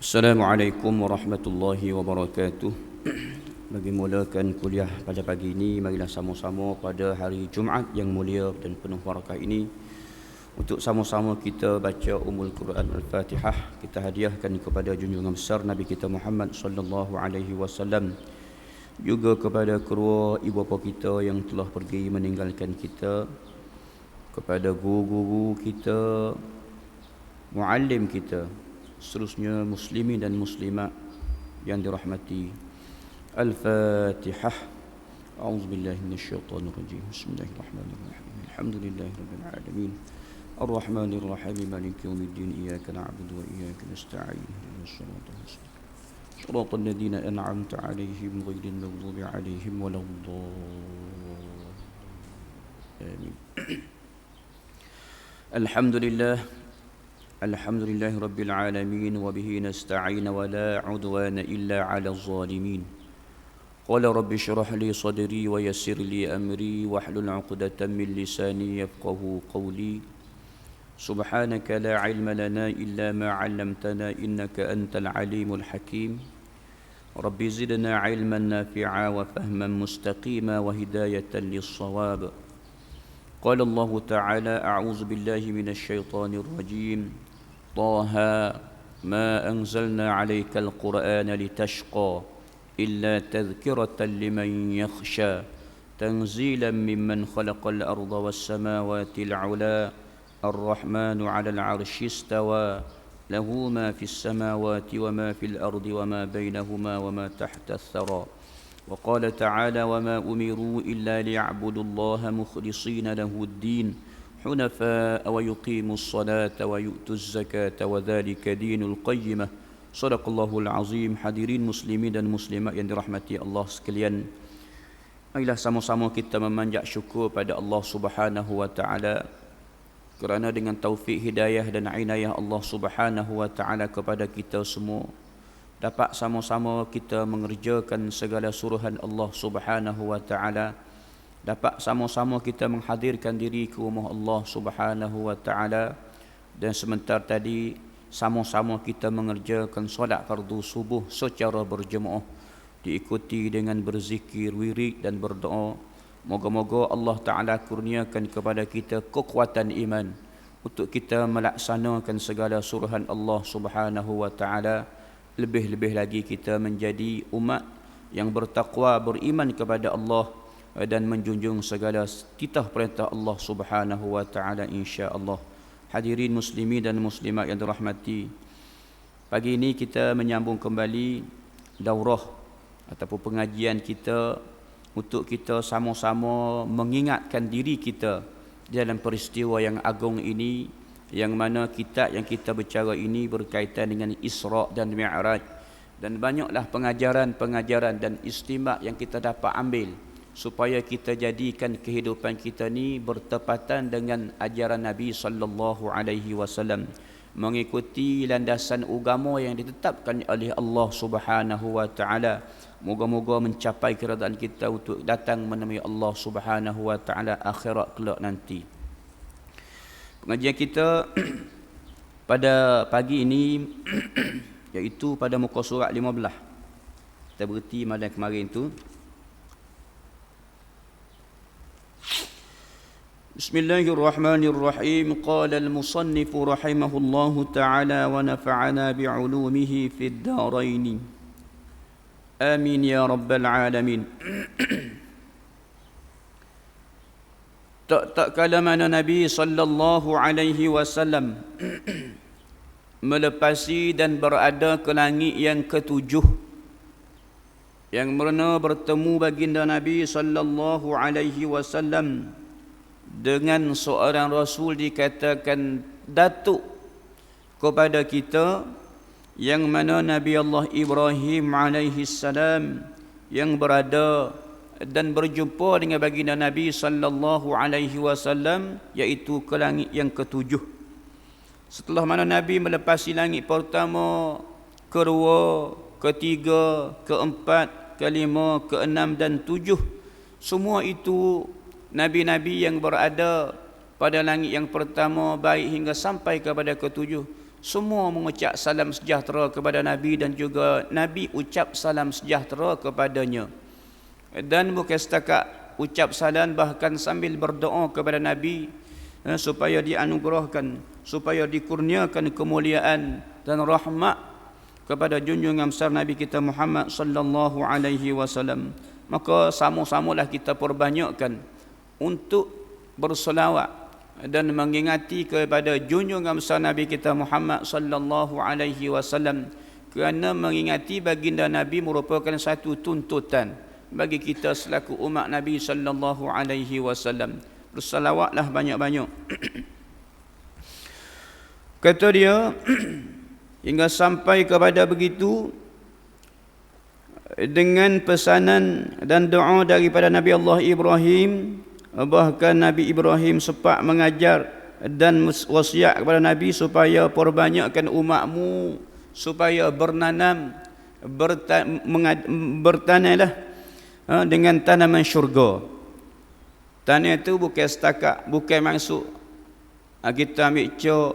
Assalamualaikum warahmatullahi wabarakatuh. Bagi mulakan kuliah pada pagi ini, marilah sama-sama pada hari Jumaat yang mulia dan penuh barakah ini untuk sama-sama kita baca Ummul Quran Al-Fatihah. Kita hadiahkan kepada junjungan besar Nabi kita Muhammad sallallahu alaihi wasallam, juga kepada kedua ibu bapa kita yang telah pergi meninggalkan kita, kepada guru-guru kita, muallim kita, seterusnya muslimin dan muslimat yang dirahmati. Al-Fatihah. A'udzubillahi minasyaitonir rajim. Bismillahirrahmanirrahim. Alhamdulillahirabbil alamin. Arrahmanir rahim. Maliki yaumiddin. Iyyaka na'budu wa iyyaka nasta'in. Ihdinas siratal ladzina an'amta 'alaihim ghairil maghdubi 'alaihim waladdallin. Amin. Alhamdulillah. Alhamdulillahi rabbil alamin wa bihi nasta'in wa la 'udwana illa 'alal zalimin. Qala rabbi shrah li sadri wa yassir li amri wahlul 'uqdatam min lisani yafqahu qawli. Subhanaka la 'ilma lana illa ma 'allamtana innaka antal 'alimul hakim. Rabbi zidna 'ilman nafi'a wa fahman mustaqima wa hidayatan lis-shawab. Qala Allah ta'ala a'udzu billahi minasy syaithanir rajim. طه ما أنزلنا عليك القرآن لتشقى إلا تذكرة لمن يخشى تنزيلا ممن خلق الأرض والسماوات العلا الرحمن على العرش استوى له ما في السماوات وما في الأرض وما بينهما وما تحت الثرى وقال تعالى وما أمروا إلا ليعبدوا الله مخلصين له الدين حنفاء ويقيموا الصلاة ويؤتوا الزكاة وذلك دين القيمة. Sadaqallahul azim. Hadirin muslimin dan muslimat yang dirahmati Allah sekalian, marilah sama-sama kita memanjat syukur pada Allah Subhanahu wa taala kerana dengan taufik hidayah dan inayah Allah Subhanahu wa taala kepada kita semua dapat sama-sama kita mengerjakan segala suruhan Allah Subhanahu wa taala, dapat sama-sama kita menghadirkan diri ke rumah Allah Subhanahu wa taala, dan sebentar tadi sama-sama kita mengerjakan solat fardu subuh secara berjemaah diikuti dengan berzikir, wirid dan berdoa. Moga-moga Allah taala kurniakan kepada kita kekuatan iman untuk kita melaksanakan segala suruhan Allah Subhanahu wa taala. Lebih-lebih lagi kita menjadi umat yang bertakwa, beriman kepada Allah dan menjunjung segala titah perintah Allah Subhanahu wa taala, insya-Allah. Hadirin muslimin dan muslimat yang dirahmati, pagi ini kita menyambung kembali daurah ataupun pengajian kita untuk kita sama-sama mengingatkan diri kita dalam peristiwa yang agung ini, yang mana kitab yang kita bicara ini berkaitan dengan Isra dan Mi'raj, dan banyaklah pengajaran-pengajaran dan istimbat yang kita dapat ambil supaya kita jadikan kehidupan kita ni bertepatan dengan ajaran Nabi sallallahu alaihi wasallam, mengikuti landasan agama yang ditetapkan oleh Allah Subhanahu wa taala. Moga-moga mencapai keredaan kita untuk datang menemui Allah Subhanahu wa taala akhirat kelak nanti. Pengajian kita pada pagi ini iaitu pada muka surat 15. Kita berhenti malam kemarin tu. Bismillahirrahmanirrahim. Qala al-musannif rahimahullahu ta'ala wa nafa'ana bi'ulumihi fid darain. Amin ya rabbal alamin. Tak kala mana Nabi sallallahu alaihi wasallam melepasi dan berada ke langit yang ketujuh, yang mana bertemu baginda Nabi sallallahu alaihi wasallam dengan seorang rasul dikatakan datuk kepada kita, yang mana Nabi Allah Ibrahim alaihi salam yang berada dan berjumpa dengan baginda Nabi sallallahu alaihi wasallam iaitu ke langit yang ketujuh. Setelah mana Nabi melepasi langit pertama, kedua, ketiga, keempat, kelima, keenam dan tujuh, semua itu Nabi-Nabi yang berada pada langit yang pertama baik hingga sampai kepada ketujuh, semua mengucap salam sejahtera kepada Nabi dan juga Nabi ucap salam sejahtera kepadanya. Dan bukan setakat ucap salam, bahkan sambil berdoa kepada Nabi supaya dianugerahkan, supaya dikurniakan kemuliaan dan rahmat kepada junjungan besar Nabi kita Muhammad sallallahu alaihi wasallam. Maka sama-samalah kita perbanyakkan untuk berselawat dan mengingati kepada junjungan besar Nabi kita Muhammad sallallahu alaihi wasallam, kerana mengingati baginda Nabi merupakan satu tuntutan bagi kita selaku umat Nabi sallallahu alaihi wasallam. Berselawatlah banyak-banyak. Kata dia hingga sampai kepada begitu dengan pesanan dan doa daripada Nabi Allah Ibrahim. Bahkan Nabi Ibrahim sempat mengajar dan wasiat kepada Nabi supaya perbanyakkan umatmu supaya bernanam, bertanamlah dengan tanaman syurga. Tanah itu bukan setakat, bukan maksud kita ambil cok,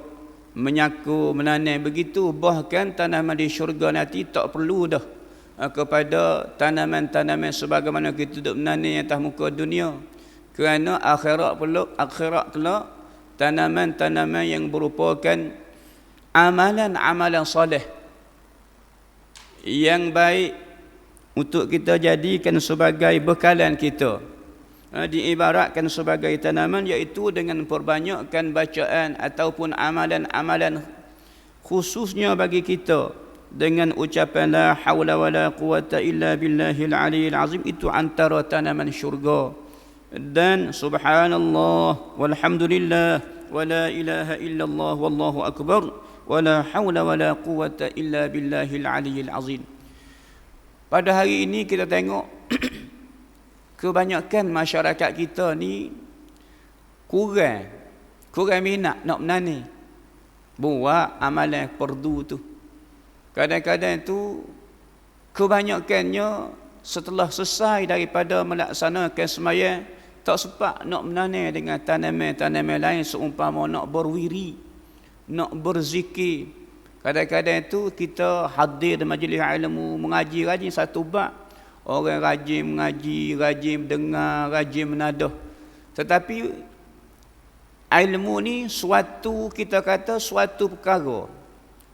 menyaku, menanam begitu. Bahkan tanaman di syurga nanti tak perlu dah kepada tanaman-tanaman sebagaimana kita duduk menanam atas muka dunia. Kerana akhirat kelak tanaman-tanaman yang merupakan amalan-amalan soleh yang baik untuk kita jadikan sebagai bekalan kita, diibaratkan sebagai tanaman, iaitu dengan perbanyakkan bacaan ataupun amalan-amalan khususnya bagi kita dengan ucapan la haula wala quwata illa billahil aliyil azim. Itu antara tanaman syurga. Dan subhanallah walhamdulillah wala ilaha illallah wallahu akbar wala haula wala quwata illa billahil aliyil azim. Pada hari ini kita tengok kebanyakan masyarakat kita ni kurang minat nak menanam, buat amalan fardu tu. Kadang-kadang tu kebanyakannya setelah selesai daripada melaksanakan sembahyang tak sempat nak menanam dengan tanaman-tanaman lain, seumpama nak berwiri, nak berzikir. Kadang-kadang tu kita hadir di majlis ilmu, mengaji rajin satu bab, orang rajin mengaji, rajin mendengar, rajin menadah. Tetapi ilmu ni suatu, kita kata suatu perkara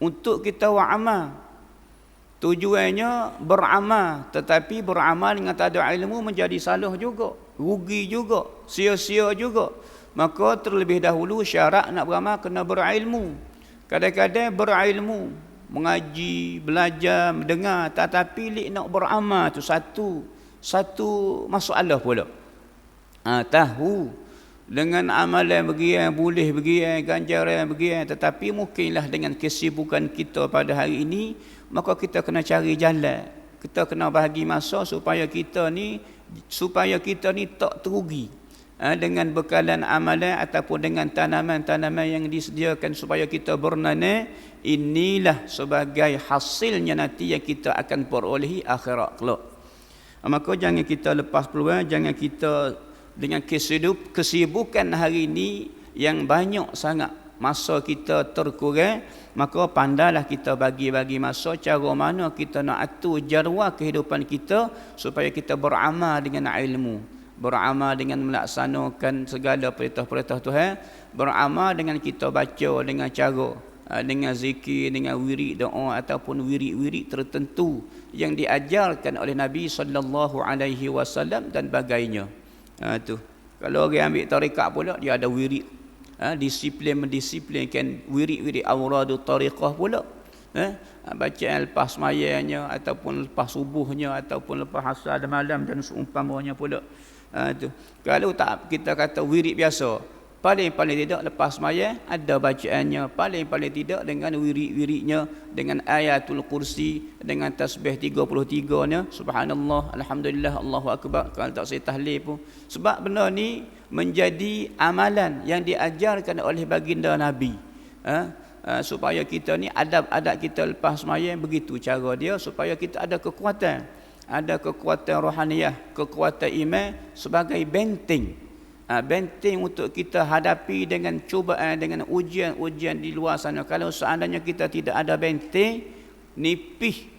untuk kita buat amal. Tujuannya beramal, tetapi beramal dengan tak ada ilmu menjadi salah juga, rugi juga, sia-sia juga. Maka terlebih dahulu syarat nak beramal kena berilmu. Kadang-kadang berilmu, mengaji, belajar, mendengar, tetapi nak beramal tu satu masalah pula. Tahu dengan amalan bagian, boleh bagian, ganjaran bagian, tetapi mungkinlah dengan kesibukan kita pada hari ini, maka kita kena cari jalan, kita kena bahagi masa supaya kita ni tak terugi dengan bekalan amalan ataupun dengan tanaman-tanaman yang disediakan supaya kita bernanam. Inilah sebagai hasilnya nanti yang kita akan perolehi akhirat kelak. Maka jangan kita lepas peluang, jangan kita dengan kesibukan hari ini yang banyak sangat, masa kita terkurang, maka pandailah kita bagi-bagi masa cara mana kita nak atur jadual kehidupan kita supaya kita beramal dengan ilmu, beramal dengan melaksanakan segala perintah-perintah Tuhan, beramal dengan kita baca dengan cara dengan zikir, dengan wirid doa ataupun wirid-wirid tertentu yang diajarkan oleh Nabi sallallahu alaihi wasallam dan bagainya. Tu kalau orang ambil tarekat pula, dia ada wirid, mendisiplinkan wirid-wirid awradut tariqah pula, bacaan lepas semayangnya ataupun lepas subuhnya ataupun lepas asar dan malam dan seumpamanya pula. Tu kalau tak kita kata wirid biasa, paling-paling tidak lepas semayang ada bacaannya, paling-paling tidak dengan wirid-wiridnya, dengan ayatul kursi, dengan tasbih 33-nya, subhanallah, alhamdulillah, Allahu akbar, kalau tak saya tahlil pun. Sebab benda ni menjadi amalan yang diajarkan oleh baginda Nabi, supaya kita ni adab-adab kita lepas semayang begitu cara dia, supaya kita ada kekuatan rohaniah, kekuatan iman sebagai benteng benteng untuk kita hadapi dengan cubaan, dengan ujian-ujian di luar sana. Kalau seandainya kita tidak ada benteng, nipis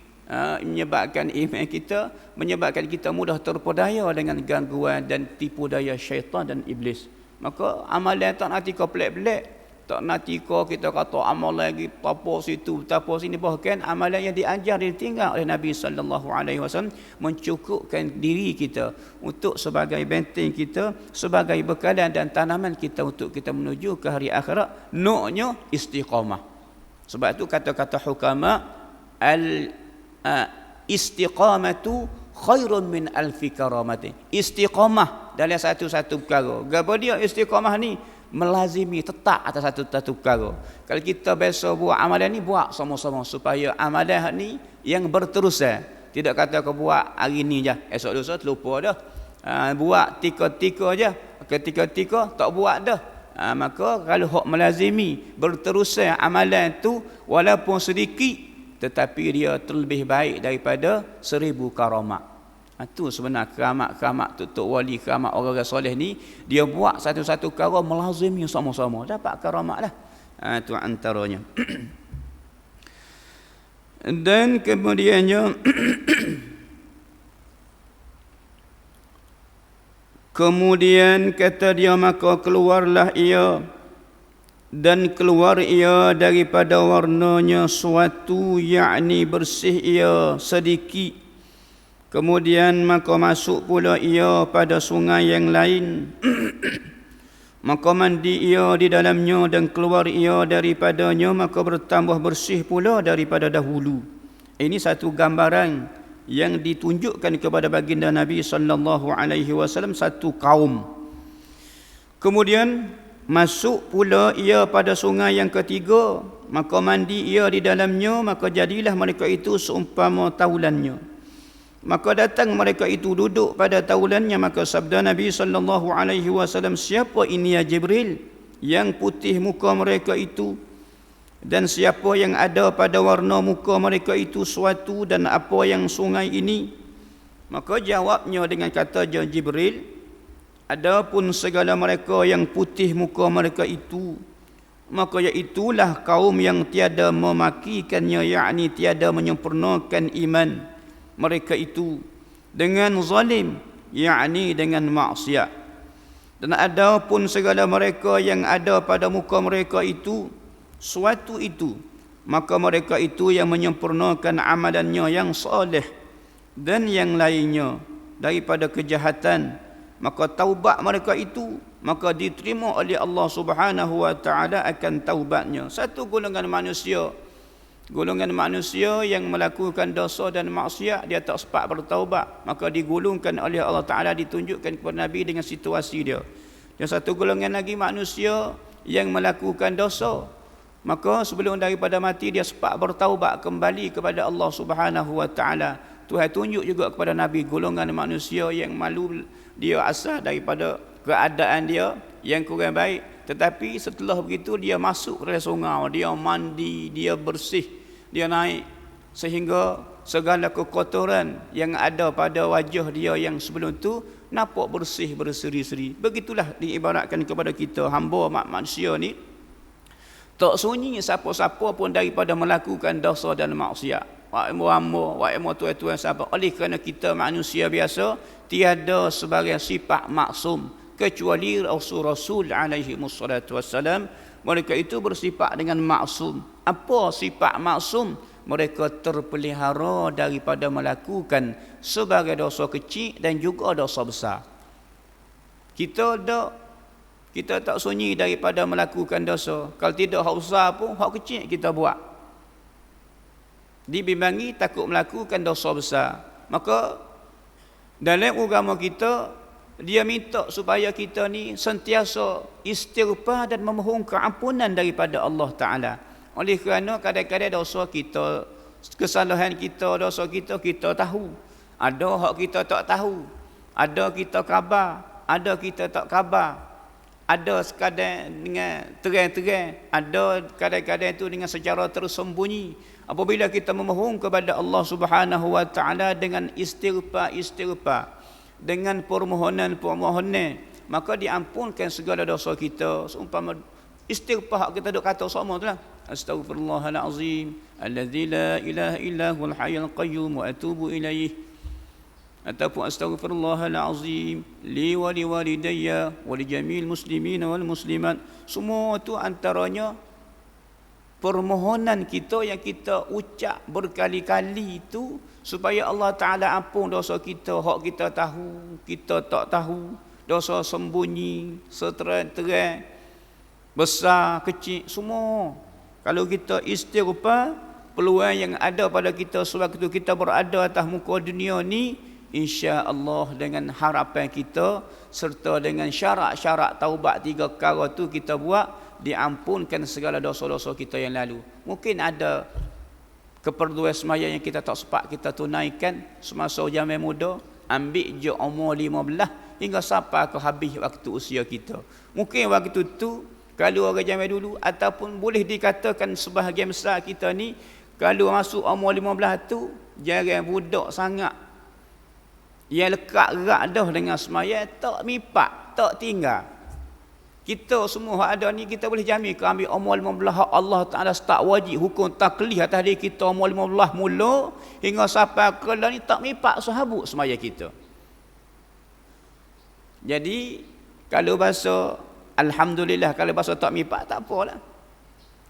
menyebabkan iman kita, menyebabkan kita mudah terpedaya dengan gangguan dan tipu daya syaitan dan iblis. Maka amalan tak nanti kau pelik-pelik, tak nanti kau kita kata amal lagi tapo situ tapo sini, bahkan amalan yang diajar ditinggal oleh Nabi sallallahu alaihi wasallam mencukupkan diri kita untuk sebagai benteng kita, sebagai bekalan dan tanaman kita untuk kita menuju ke hari akhirat. Noknya istiqamah. Sebab itu kata-kata hukama, al istiqamatu khairun min alfi karamatin. Istiqamah dalam satu-satu perkara. Gapo dia istiqamah ni? Melazimi, tetap atas satu-satu perkara. Kalau kita biasa buat amalan ni, buat sama-sama supaya amalan ni yang berterusan. Tidak kata kau buat hari ni je, esok lusa terlupa dah. Buat tika-tika je, ketika-tika tak buat dah. Maka kalau hak melazimi berterusan amalan tu walaupun sedikit, tetapi dia terlebih baik daripada 1000 karamat. Itu sebenar keramat-keramat tutup wali, keramat orang-orang soleh ni, dia buat satu-satu perkara melazimi sama-sama, dapat karamat lah. Itu antaranya. Dan kemudiannya kemudian kata dia, maka keluarlah ia, dan keluar ia daripada warnanya suatu, yakni bersih ia sedikit. Kemudian maka masuk pula ia pada sungai yang lain. Maka mandi ia di dalamnya dan keluar ia daripadanya, maka bertambah bersih pula daripada dahulu. Ini satu gambaran yang ditunjukkan kepada baginda Nabi sallallahu alaihi wasallam, satu kaum. Kemudian masuk pula ia pada sungai yang ketiga, maka mandi ia di dalamnya, maka jadilah mereka itu seumpama taulannya. Maka datang mereka itu duduk pada taulannya, maka sabda Nabi sallallahu alaihi wasallam, siapa ini ya Jibril yang putih muka mereka itu, dan siapa yang ada pada warna muka mereka itu suatu, dan apa yang sungai ini? Maka jawabnya dengan kata Jibril, adapun segala mereka yang putih muka mereka itu, maka iaitulah kaum yang tiada memakikannya, yakni tiada menyempurnakan iman mereka itu dengan zalim, yakni dengan maksiat. Dan adapun segala mereka yang ada pada muka mereka itu suatu itu, maka mereka itu yang menyempurnakan amalannya yang soleh dan yang lainnya daripada kejahatan, maka taubat mereka itu maka diterima oleh Allah Subhanahu wa taala akan taubatnya. Satu golongan manusia yang melakukan dosa dan maksiat, dia tak sempat bertaubat, maka digulungkan oleh Allah Ta'ala, ditunjukkan kepada Nabi dengan situasi dia. Dan satu golongan lagi manusia yang melakukan dosa, maka sebelum daripada mati dia sempat bertaubat kembali kepada Allah Subhanahu wa Ta'ala. Tuhan tunjuk juga kepada Nabi golongan manusia yang malu, dia asal daripada keadaan dia yang kurang baik, tetapi setelah begitu dia masuk ke sungai, dia mandi, dia bersih, dia naik, sehingga segala kekotoran yang ada pada wajah dia yang sebelum tu nampak bersih, berseri-seri. Begitulah diibaratkan kepada kita hamba manusia ni, tak sunyi siapa-siapa pun daripada melakukan dosa dan maksiat. Wa'amu tuan-tuan sahabat, oleh kerana kita manusia biasa, tiada sebarang sifat maksum kecuali Rasul alaihi wassalatu wassalam. Mereka itu bersifat dengan maksum. Apa sifat maksum? Mereka terpelihara daripada melakukan sebagai dosa kecil dan juga dosa besar. Kita tak sunyi daripada melakukan dosa. Kalau tidak hak besar pun, hak kecil kita buat. Dibimbangi takut melakukan dosa besar. Maka dalam agama kita, dia minta supaya kita ni sentiasa istighfar dan memohon keampunan daripada Allah Ta'ala. Oleh kerana kadang-kadang dosa kita, kesalahan kita, dosa kita tahu. Ada hak kita tak tahu. Ada kita khabar, ada kita tak khabar. Ada sekadar dengan terang-terang, ada kadang-kadang itu dengan secara tersembunyi. Apabila kita memohon kepada Allah Subhanahu wa Ta'ala dengan istighfar, dengan permohonan, maka diampunkan segala dosa kita. Seumpama istighfar kita duk kata sama tu lah, astaghfirullahalazim alladzi la ilaha illa huwal hayyul qayyum wa atubu ilaih, ataupun astaghfirullahalazim li wa liwalidayya wa li jamil muslimin wal muslimat. Semua tu antaranya permohonan kita yang kita ucap berkali-kali itu supaya Allah Ta'ala ampun dosa kita, hak kita tahu, kita tak tahu, dosa sembunyi, seterang-terang, besar, kecil, semua. Kalau kita istighfar, peluang yang ada pada kita sewaktu kita berada atas muka dunia ni, insya-Allah dengan harapan kita serta dengan syarat-syarat taubat 3 perkara tu kita buat, diampunkan segala dosa-dosa kita yang lalu. Mungkin ada keperluan semaya yang kita tak sempat kita tunaikan semasa zaman muda, ambil je umur 15 hingga sampai ke habis waktu usia kita. Mungkin waktu tu kalau orang zaman dulu, ataupun boleh dikatakan sebahagian besar kita ni, kalau masuk umur 15 tu jarang budak sangat yang lekat erat dah dengan semaya, tak mipak, tak tinggal. Kita semua ada ni, kita boleh jamin ke ambil umur 15 Allah Ta'ala start wajib hukum taklif atas diri kita umur 15 mula hingga sampai ke lah ni tak mipak sahabut semaya kita. Jadi kalau bahasa alhamdulillah, kalau bahasa tak mipak tak apalah.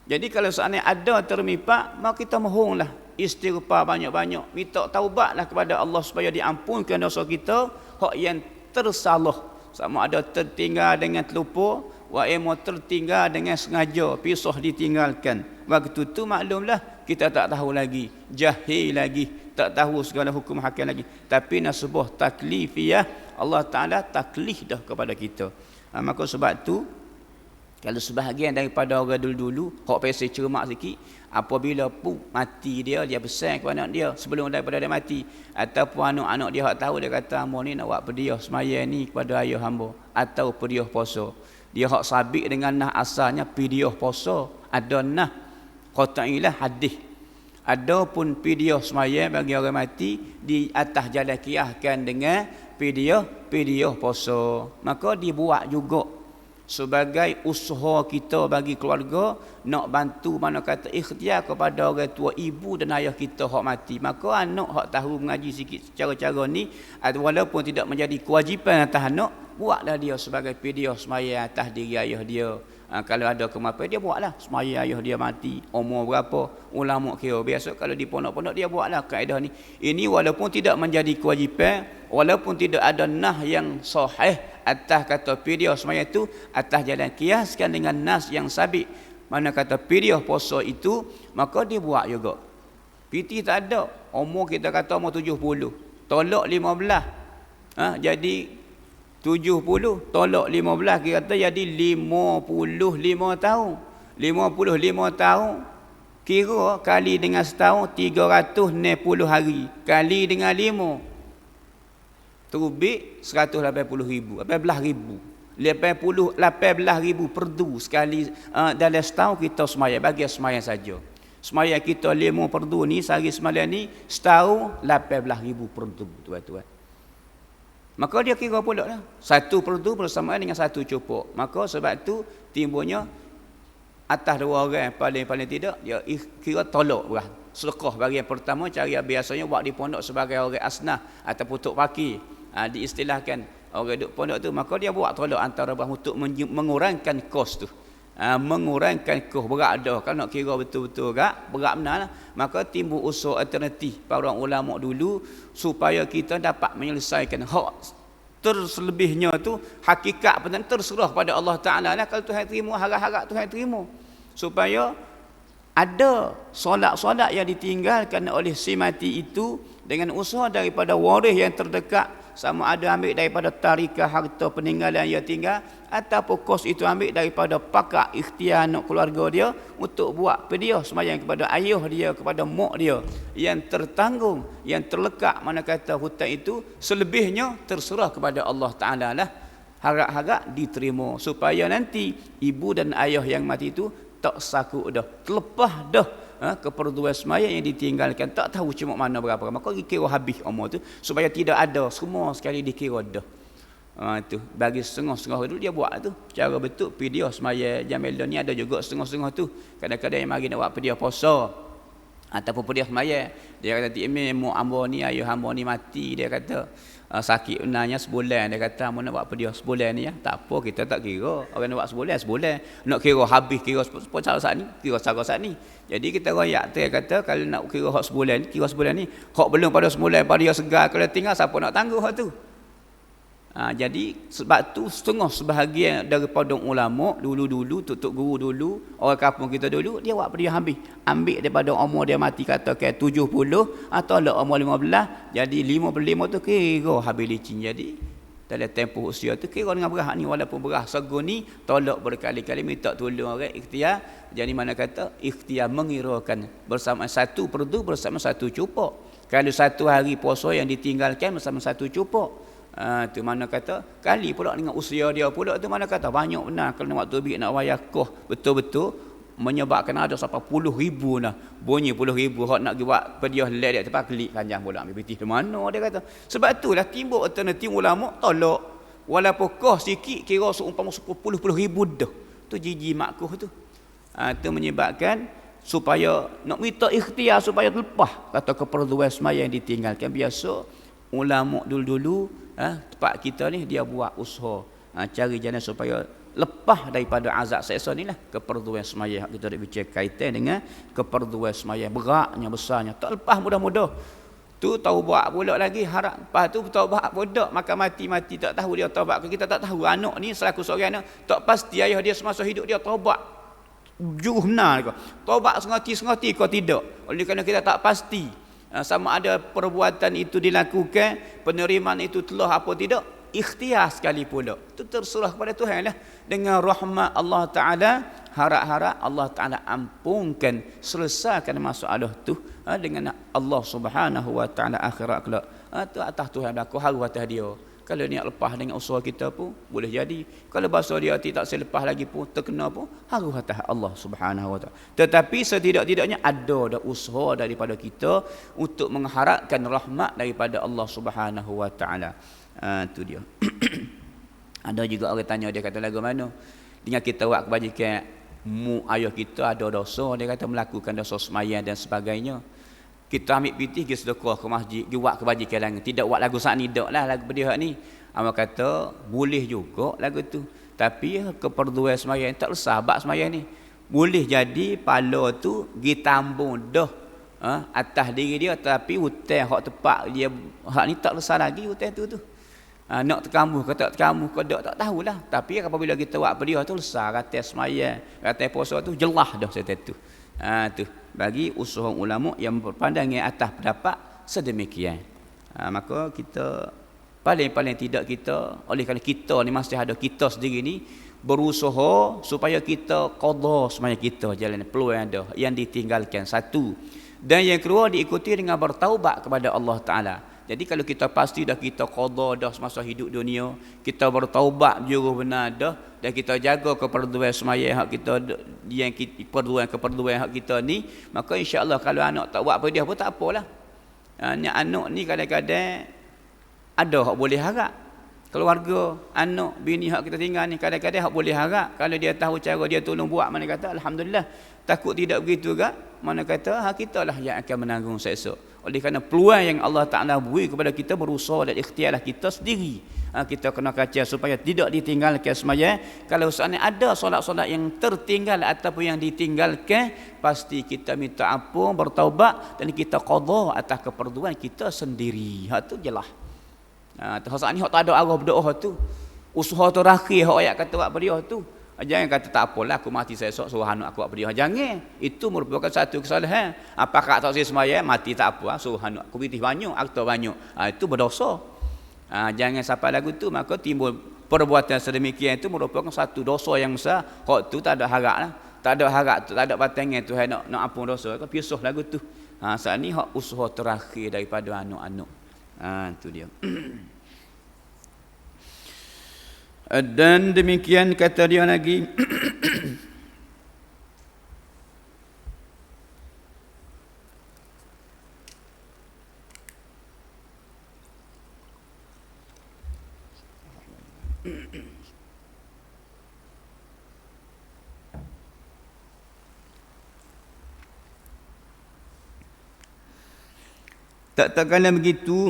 Jadi kalau seandainya ada termipak, maka kita mohonlah istighfar banyak-banyak, minta taubatlah kepada Allah supaya diampunkan dosa kita hak yang tersalah, sama ada tertinggal dengan terlupa, wa emo tertinggal dengan sengaja, pisah ditinggalkan. Waktu tu maklumlah kita tak tahu lagi, jahil lagi, tak tahu segala hukum hakam lagi. Tapi nasbah taklifiyah, Allah Ta'ala taklif dah kepada kita. Maka sebab tu kalau sebahagian daripada orang dulu-dulu hak pasal cermak sikit, apabila pun mati dia pesan kepada anak dia sebelum daripada dia mati, ataupun anak-anak dia hak tahu, dia kata hamba ni nak buat pediah semaya ni kepada ayah hamba, atau pediah puasa. Dia hak sabit dengan nah asalnya pediah puasa, ada nah qat'ilah hadis. Adapun pediah semaya bagi orang mati di atas jalan kiaskan dengan pediah puasa, maka dibuat juga sebagai usaha kita bagi keluarga nak bantu mana kata ikhtiar kepada orang tua, ibu dan ayah kita hak mati. Maka anak hak tahu mengaji sikit cara-cara ni, walaupun tidak menjadi kewajipan atas anak, buatlah dia sebagai pediah semaya atas diri ayah dia. Kalau ada kemampuan dia buatlah semaya ayah dia mati, umur berapa, ulama kira biasa kalau di pondok-pondok dia buatlah kaedah ni. Ini walaupun tidak menjadi kewajipan, walaupun tidak ada nah yang sahih atas kata pediah semaya itu, atas jalan kiaskan dengan nas yang sabit mana kata pediah puasa itu, maka dia buat juga. Piti tak ada, umur kita kata umur 70, tolak 15, jadi 70 tolak 15 kita kata jadi 55 tahun. 55 tahun kira kali dengan setahun 360 hari kali dengan 5 terbit 180,000, 18,000 perdu sekali dalam setahun kita semaya, bagi semaya saja. Semaya kita 5 perdu ni sehari semalam ni setahun 18,000 perdu tuan-tuan. Maka dia kira pula lah, 1 perdu bersamaan dengan 1 cupuk. Maka sebab tu timbulnya atas 2 orang paling tidak dia kira tolak berah. Sedekah bagi yang pertama cari biasanya buat di pondok sebagai orang asnah ataupun tok pakir, diistilahkan orang duduk pondok tu, maka dia buat tolak antara berah untuk mengurangkan kos tu. Mengurangkan kos berat dah. Kalau nak kira betul-betul berat benar lah. Maka timbul usaha alternatif para ulama dulu supaya kita dapat menyelesaikan hak terselebihnya tu, hakikat benar terserah pada Allah Ta'ala lah. Kalau Tuhan terima, harap-harap Tuhan terima, supaya ada solat-solat yang ditinggalkan oleh si mati itu dengan usaha daripada waris yang terdekat, sama ada ambil daripada tarikah harta peninggalan yang tinggal, ataupun kos itu ambil daripada pakak ikhtiar anak keluarga dia untuk buat pediah sembahyang kepada ayah dia, kepada mak dia yang tertanggung, yang terlekat mana kata hutang itu. Selebihnya terserah kepada Allah Ta'ala lah, harap-harap diterima supaya nanti ibu dan ayah yang mati itu tak sakut dah, terlepas dah keperluan semaya yang ditinggalkan, tak tahu cuma mana berapa, maka dikira habis umur tu supaya tidak ada, semua sekali dikira dah. Tu bagi setengah-setengah dulu dia buat tu cara betul pidia semaya Jamilah ni. Ada juga setengah-setengah tu kadang-kadang yang mari nak buat pidia puasa ataupun pidia semaya. Dia kata mu hamba ni ayah hamba ni mati, dia kata sakit benarnya sebulan. Dia kata mu nak buat pidia sebulan ni ya. Tak apa, kita tak kira orang nak buat sebulan nak kira habis kira cara saat ni, kira cara saat ni. Jadi kita royak tu, dia kata kalau nak kira hak sebulan, kira sebulan ni hak belum pada sebulan pada dia segar, kalau tinggal siapa nak tangguh hak tu. Jadi sebab tu setengah sebahagian daripada ulama dulu-dulu, tok guru dulu, orang kampung kita dulu, dia buat dia ambil daripada umur dia mati katakan 70 atau lah umur 15, jadi 55 tu kira habis licin. Jadi dalam tempoh usia tu kira dengan berah ni, walaupun berah segun ni tolak berkali-kali minta tolong orang ikhtiar. Jadi mana kata ikhtiar mengirakan bersama satu perdu bersama satu cupok. Kalau satu hari puasa yang ditinggalkan bersama satu cupok, tu mana kata kali pula dengan usia dia pula tu mana kata banyak benar. Kalau nak waktu biik nak wayakoh betul-betul menyebabkan ada sampai puluh ribu nah, bunyi puluh ribu hak nak buat pediah lek dia tempat kelik kanjang pula ambil pitih di mana, dia kata. Sebab itulah timbul alternatif ulama tolak walaupun kos sikit kira seumpama 10 ribu dah tu jiji makruh tu. Tu menyebabkan supaya nak minta ikhtiar supaya lepas kata keperluan semaya yang ditinggalkan. Biasa ulama dulu-dulu tempat kita ni dia buat usaha cari jalan supaya lepas daripada azab seksa ni lah. Keperluan semaya kita nak bincang kaitan dengan keperluan semaya beratnya besarnya tak lepas mudah-mudah tu taubat pula lagi harap. Lepas tu taubat bodak makan mati tak tahu dia taubat ke, kita tak tahu. Anak ni selaku seorang anak tak pasti ayah dia semasa hidup dia taubat juh benar ke, taubat sengati ke tidak. Oleh kerana kita tak pasti sama ada perbuatan itu dilakukan, penerimaan itu telah apa tidak, ikhtiar sekali pula. Itu terserah kepada Tuhan lah. Dengan rahmat Allah Ta'ala, harap-harap Allah Ta'ala ampunkan, selesaikan masalah tu dengan Allah Subhanahu Wa Ta'ala akhirat kelak. Tu atas Tuhan berlaku, haru atas dia. Kalau niat lepas dengan usaha kita pun boleh jadi. Kalau bahasa dia tak selepas lagi pun terkena pun harus atas Allah Subhanahu Wa Taala. Tetapi setidak-tidaknya ada usaha daripada kita untuk mengharapkan rahmat daripada Allah Subhanahu Wa Taala. Tu dia. Ada juga orang tanya, dia kata lagu mana? Dengan kita buat kebajikan mu ayah kita ada dosa, dia kata melakukan dosa sembahyang dan sebagainya. Kita ambil pitih pergi sedekah ke masjid, pergi buat kebajikan lain. Tidak buat lagu saat ni dak lah lagu berdihak ni. Amal kata boleh juga lagu tu. Tapi keperluan sembahyang tak lesah bab sembahyang ni. Boleh jadi pala tu pergi tambung dah atas diri dia, tapi hutang hak tepat dia hak ni tak lesah lagi hutang tu. Nak terkamuh ke tak terkamuh ke tak tahulah. Tapi apabila kita buat berdihak tu lesah kata sembahyang, kata puasa tu jelas dah saya tu. Tu bagi usaha ulama yang berpandangan atas pendapat sedemikian. Maka kita paling tidak kita, oleh kerana kita ni masih ada kita sendiri ni, berusaha supaya kita qada semaya kita jalan peluang ada yang ditinggalkan satu. Dan yang kedua diikuti dengan bertaubat kepada Allah Ta'ala. Jadi kalau kita pasti dah kita qada dah semasa hidup dunia, kita bertaubat juru benar dah, dan kita jaga keperluan semaya hak kita yang keperluan hak kita ni, maka insya-Allah kalau anak tak buat apa dia pun tak apalah. Anak ni kadang-kadang ada hak boleh harap. Keluarga, anak, bini hak kita tinggal ni kadang-kadang hak boleh harap kalau dia tahu cara dia tolong buat, mana kata alhamdulillah. Takut tidak begitu juga, mana kata hak kita lah yang akan menanggung esok. Oleh kerana peluang yang Allah Ta'ala beri kepada kita berusaha dan ikhtiarlah kita sendiri. Kita kena kaca supaya tidak ditinggalkan semaya. Kalau seandainya ada solat-solat yang tertinggal ataupun yang ditinggalkan, pasti kita minta ampun, bertaubat, dan kita qada atas keperluan kita sendiri. Hak tu jelas. Saat ni hak tak ada arah berdoa tu. Usaha tu terakhir hak ayat kata buat beliau tu. Jangan kata tak apalah aku mati esok suruh anak aku buat beliau. Jangan. Itu merupakan satu kesalahan. Apakah tak saya semaya mati tak apa, suruh anak aku pitih banyak, akta banyak. Itu berdosa. Jangan sampai lagu tu, maka timbul perbuatan sedemikian itu merupakan satu dosa yang besar. Hak tu tak ada harap lah. Tak ada harap, tak ada batangan Tuhan nak ampun dosa. Kau pisah lagu tu. Saat ni hak usaha terakhir daripada anak-anak. Itu dia. Dan demikian kata dia lagi. Tak kala begitu,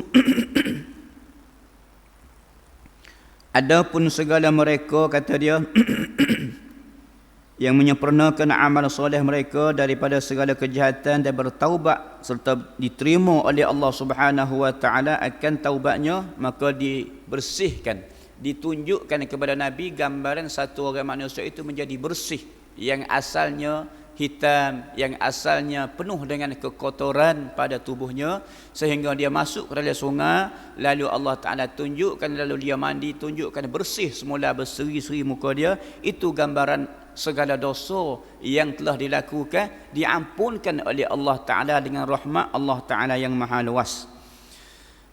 adapun segala mereka, kata dia, yang menyempurnakan amal soleh mereka daripada segala kejahatan dan bertaubat serta diterima oleh Allah Subhanahu wa taala akan taubatnya, maka dibersihkan, ditunjukkan kepada Nabi gambaran satu orang manusia itu menjadi bersih, yang asalnya hitam, yang asalnya penuh dengan kekotoran pada tubuhnya, sehingga dia masuk ke dalam sungai, lalu Allah Ta'ala tunjukkan, lalu dia mandi, tunjukkan bersih semula, berseri-seri muka dia. Itu gambaran segala dosa yang telah dilakukan diampunkan oleh Allah Ta'ala dengan rahmat Allah Ta'ala yang maha luas.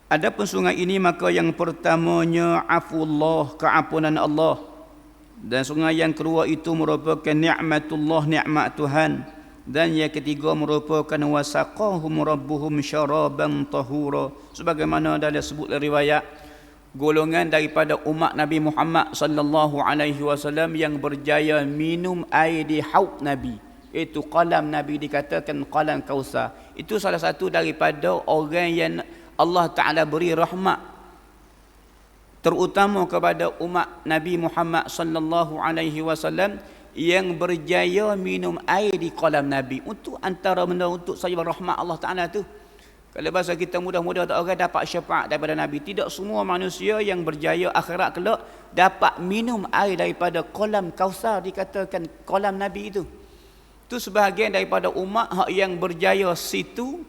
Adapun sungai ini, maka yang pertamanya afullah, keampunan Allah, dan sungai yang kedua itu merupakan ni'matullah, nikmat Tuhan, dan yang ketiga merupakan wasaqahum rabbuhum syaraban tahura, sebagaimana dalam sebut riwayat golongan daripada umat Nabi Muhammad sallallahu alaihi wasallam yang berjaya minum air di haud Nabi, itu qalam Nabi, dikatakan qalam Kausar. Itu salah satu daripada orang yang Allah Ta'ala beri rahmat terutama kepada umat Nabi Muhammad sallallahu alaihi wasallam yang berjaya minum air di qalam Nabi. Untuk antara benda untuk saja rahmat Allah Ta'ala tu. Kalau bahasa kita mudah-mudah tak orang dapat syafaat daripada Nabi. Tidak semua manusia yang berjaya akhirat kelak dapat minum air daripada qalam Kausar, dikatakan qalam Nabi itu. Itu sebahagian daripada umat yang berjaya situ,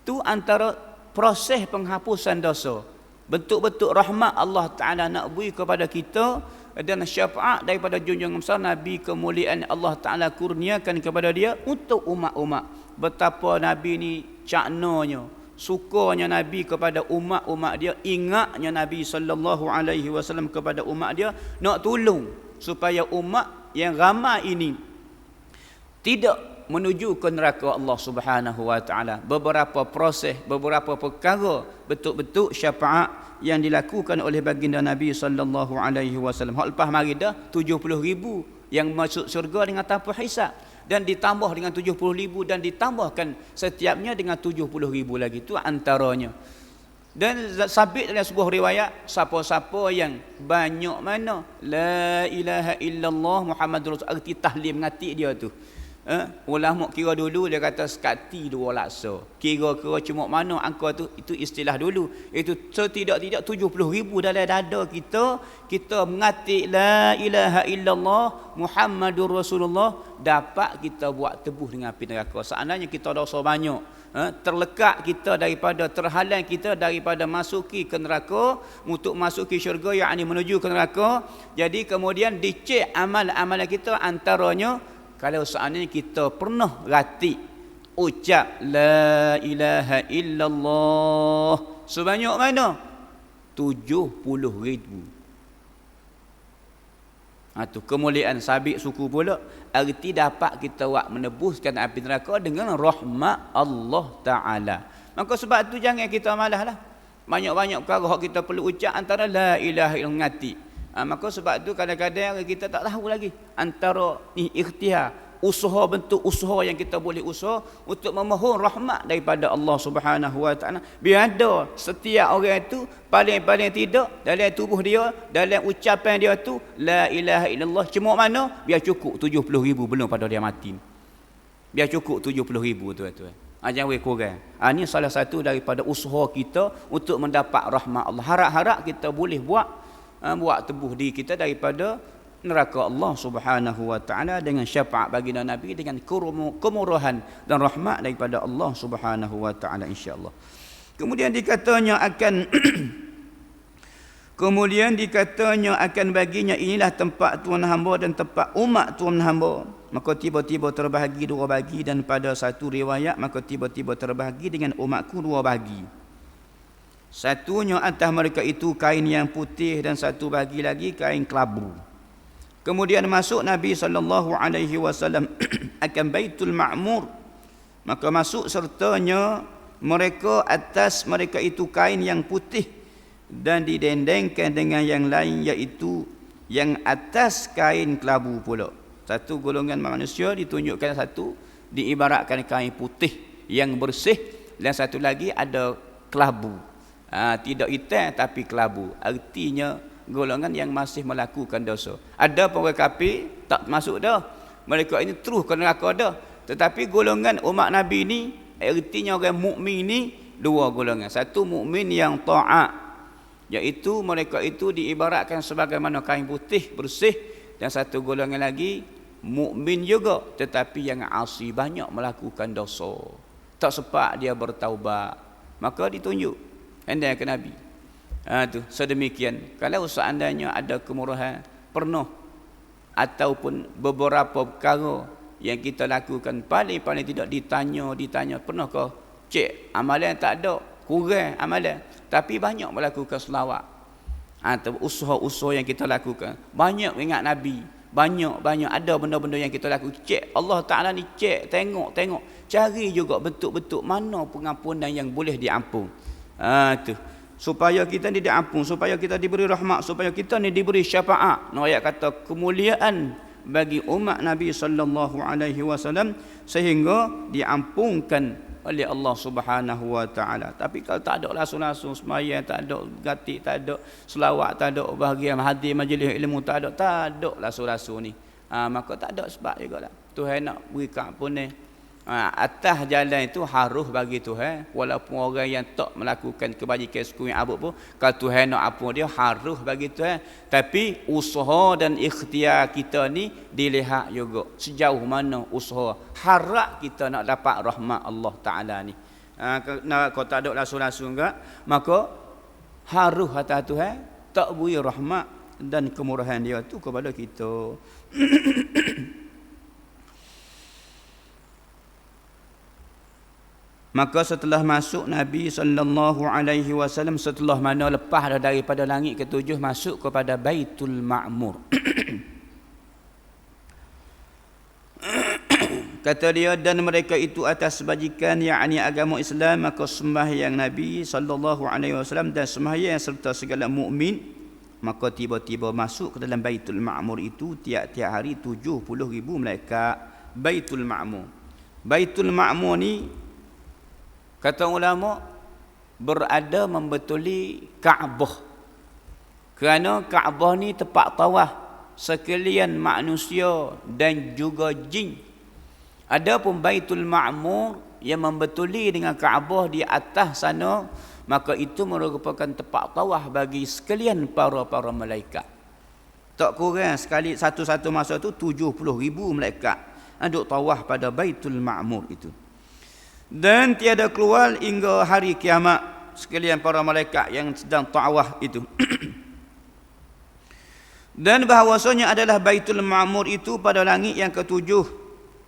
tu antara proses penghapusan dosa. Bentuk-bentuk rahmat Allah Ta'ala nak beri kepada kita, dan syafaat daripada junjungan besar Nabi, kemuliaan Allah Ta'ala kurniakan kepada dia untuk umat-umat. Betapa Nabi ni caknanya, sukanya Nabi kepada umat-umat dia, ingatnya Nabi sallallahu alaihi wasallam kepada umat dia, nak tolong supaya umat yang ramai ini tidak menuju ke neraka Allah Subhanahu wa taala. Beberapa proses, beberapa perkara, betul-betul syafaat yang dilakukan oleh baginda Nabi sallallahu alaihi wasallam. Hak lepas mari dah 70,000 yang masuk syurga dengan tanpa hisab, dan ditambah dengan 70,000 dan ditambahkan setiapnya dengan 70,000 lagi. Itu antaranya. Dan sabit dalam sebuah riwayat, siapa-siapa yang banyak mana la ilaha illallah Muhammadur Rasul, arti tahlim ngati dia tu. Ulama kira dulu dia kata sekati 2 laksa. Kira-kira cuma mana angka tu, itu istilah dulu. Itu setidak-tidak 70,000 dalam dada kita, kita mengati la ilaha illallah Muhammadur Rasulullah, dapat kita buat tebuh dengan api neraka. Seandainya kita dosa banyak, terlekat kita daripada, terhalang kita daripada masuki ke neraka, untuk masuki syurga, yakni menuju ke neraka. Jadi kemudian dicek amal-amal kita, antaranya kalau seandainya kita pernah rati ucap la ilaha illallah sebanyak mana? 70,000. Itu kemuliaan sabit suku pula, arti dapat kita buat menebuskan api neraka dengan rahmat Allah Ta'ala. Maka sebab tu jangan kita malas lah. Banyak-banyak perkara yang kita perlu ucap, antara la ilaha illallah ngati. Maka sebab tu kadang-kadang kita tak tahu lagi antara ni ikhtiar, usaha, bentuk usaha yang kita boleh usaha untuk memohon rahmat daripada Allah Subhanahu wa taala. Biar ada setiap orang itu paling-paling tidak dalam tubuh dia, dalam ucapan dia tu la ilaha illallah cuma mana, biar cukup 70,000 belum pada dia mati. Biar cukup 70,000 tuan-tuan. Jangan boleh kurang. Ini salah satu daripada usaha kita untuk mendapat rahmat Allah. Harap-harap kita boleh buat tebuh diri kita daripada neraka Allah Subhanahu wa taala dengan syafaat baginda Nabi, dengan kemurahan dan rahmat daripada Allah Subhanahu wa taala, insya-Allah. Kemudian dikatanya akan baginya inilah tempat tuan hamba dan tempat umat tuan hamba. Maka tiba-tiba terbahagi 2 bagi, dan pada satu riwayat maka tiba-tiba terbahagi dengan umatku 2 bagi. Satunya atas mereka itu kain yang putih, dan satu bagi lagi kain kelabu. Kemudian masuk Nabi sallallahu alaihi wasallam akan Baitul Ma'mur, maka masuk sertanya mereka, atas mereka itu kain yang putih, dan didendengkan dengan yang lain, iaitu yang atas kain kelabu pula. Satu golongan manusia ditunjukkan satu diibaratkan kain putih yang bersih, dan satu lagi ada kelabu. Tidak hitam tapi kelabu. Artinya golongan yang masih melakukan dosa. Ada orang kafir tak masuk dah. Mereka ini terus ke neraka dah. Tetapi golongan umat Nabi ni, artinya orang mukmin ni dua golongan. Satu mukmin yang taat, iaitu mereka itu diibaratkan sebagaimana kain putih bersih, dan satu golongan lagi mukmin juga tetapi yang asi, banyak melakukan dosa, tak sempat dia bertaubat, maka ditunjuk andai ke Nabi. Tu sedemikian. Kalau seandainya ada kemurahan pernah ataupun beberapa perkara yang kita lakukan paling tidak ditanya pernahkah cek amalan, tak ada, kurang amalan, tapi banyak melakukan selawat atau usaha-usaha yang kita lakukan, banyak ingat Nabi, banyak ada benda-benda yang kita lakukan. Cek Allah Ta'ala ni, cek, tengok, cari juga betul-betul mana pengampunan yang boleh diampun. Tu supaya kita ni diampun, supaya kita diberi rahmat, supaya kita ni diberi syafaat. Ayat kata kemuliaan bagi umat Nabi sallallahu alaihi wasallam sehingga diampunkan oleh Allah Subhanahu wa taala. Tapi kalau tak ada langsung sembahyang, tak ada gatik, tak ada selawat, tak ada bahagian hadir majlis ilmu, tak ada langsung ni, maka tak ada sebab jugalah. Tuhan nak beri keampunan. Atas jalan itu harus bagi Tuhan, walaupun orang yang tak melakukan kebajikan suku yang abuk pun, kalau Tuhan nak ampun dia harus bagi Tuhan. Tapi usaha dan ikhtiar kita ni dilihat juga sejauh mana usaha, harap kita nak dapat rahmat Allah Ta'ala ni. Kalau tak ada langsung enggak, maka harus atas Tuhan tak beri rahmat dan kemurahan dia tu kepada kita. Maka setelah masuk Nabi sallallahu alaihi wasallam, setelah mana lepas daripada langit ketujuh, masuk kepada Baitul Ma'mur. Kata dia, dan mereka itu atas bajikan yakni agama Islam, maka sembahyang Nabi sallallahu alaihi wasallam dan sembahyang serta segala mukmin, maka tiba-tiba masuk ke dalam Baitul Ma'mur itu tiap-tiap hari 70,000 malaikat. Baitul Ma'mur. Baitul Ma'mur ni kata ulama berada membetuli Kaabah. Kerana Kaabah ni tempat tawaf sekalian manusia dan juga jin. Adapun Baitul Ma'mur yang membetuli dengan Kaabah di atas sana, maka itu merupakan tempat tawaf bagi sekalian para malaikat. Tak kurang sekali satu-satu masa tu 70,000 malaikat duk tawaf pada Baitul Ma'mur itu. Dan tiada keluar hingga hari kiamat sekalian para malaikat yang sedang tawaf itu. Dan bahawasanya adalah Baitul Ma'mur itu pada langit yang ketujuh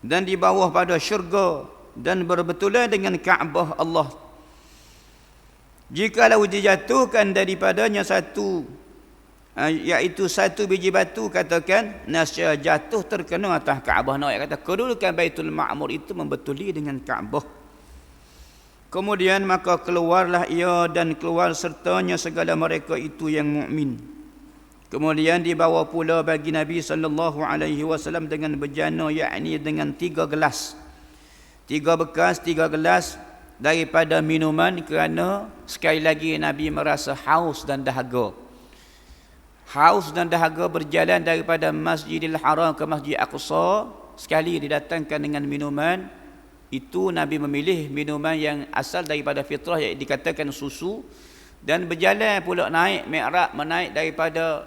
dan di bawah pada syurga, dan berbetulan dengan Kaabah Allah. Jikalau dijatuhkan daripadanya satu, iaitu satu biji batu, katakan nasya jatuh terkena atas Kaabah. Nak kata kedudukan Baitul Ma'mur itu membetuli dengan Kaabah. Kemudian maka keluarlah ia dan keluar sertanya segala mereka itu yang mukmin. Kemudian dibawa pula bagi Nabi sallallahu alaihi wasallam dengan bejana, yakni dengan 3 gelas. 3 bekas, 3 gelas daripada minuman, kerana sekali lagi Nabi merasa haus dan dahaga. Haus dan dahaga berjalan daripada Masjidil Haram ke Masjid Aqsa, sekali didatangkan dengan minuman. Itu Nabi memilih minuman yang asal daripada fitrah, yang dikatakan susu, dan berjalan pula naik mi'raj, menaik daripada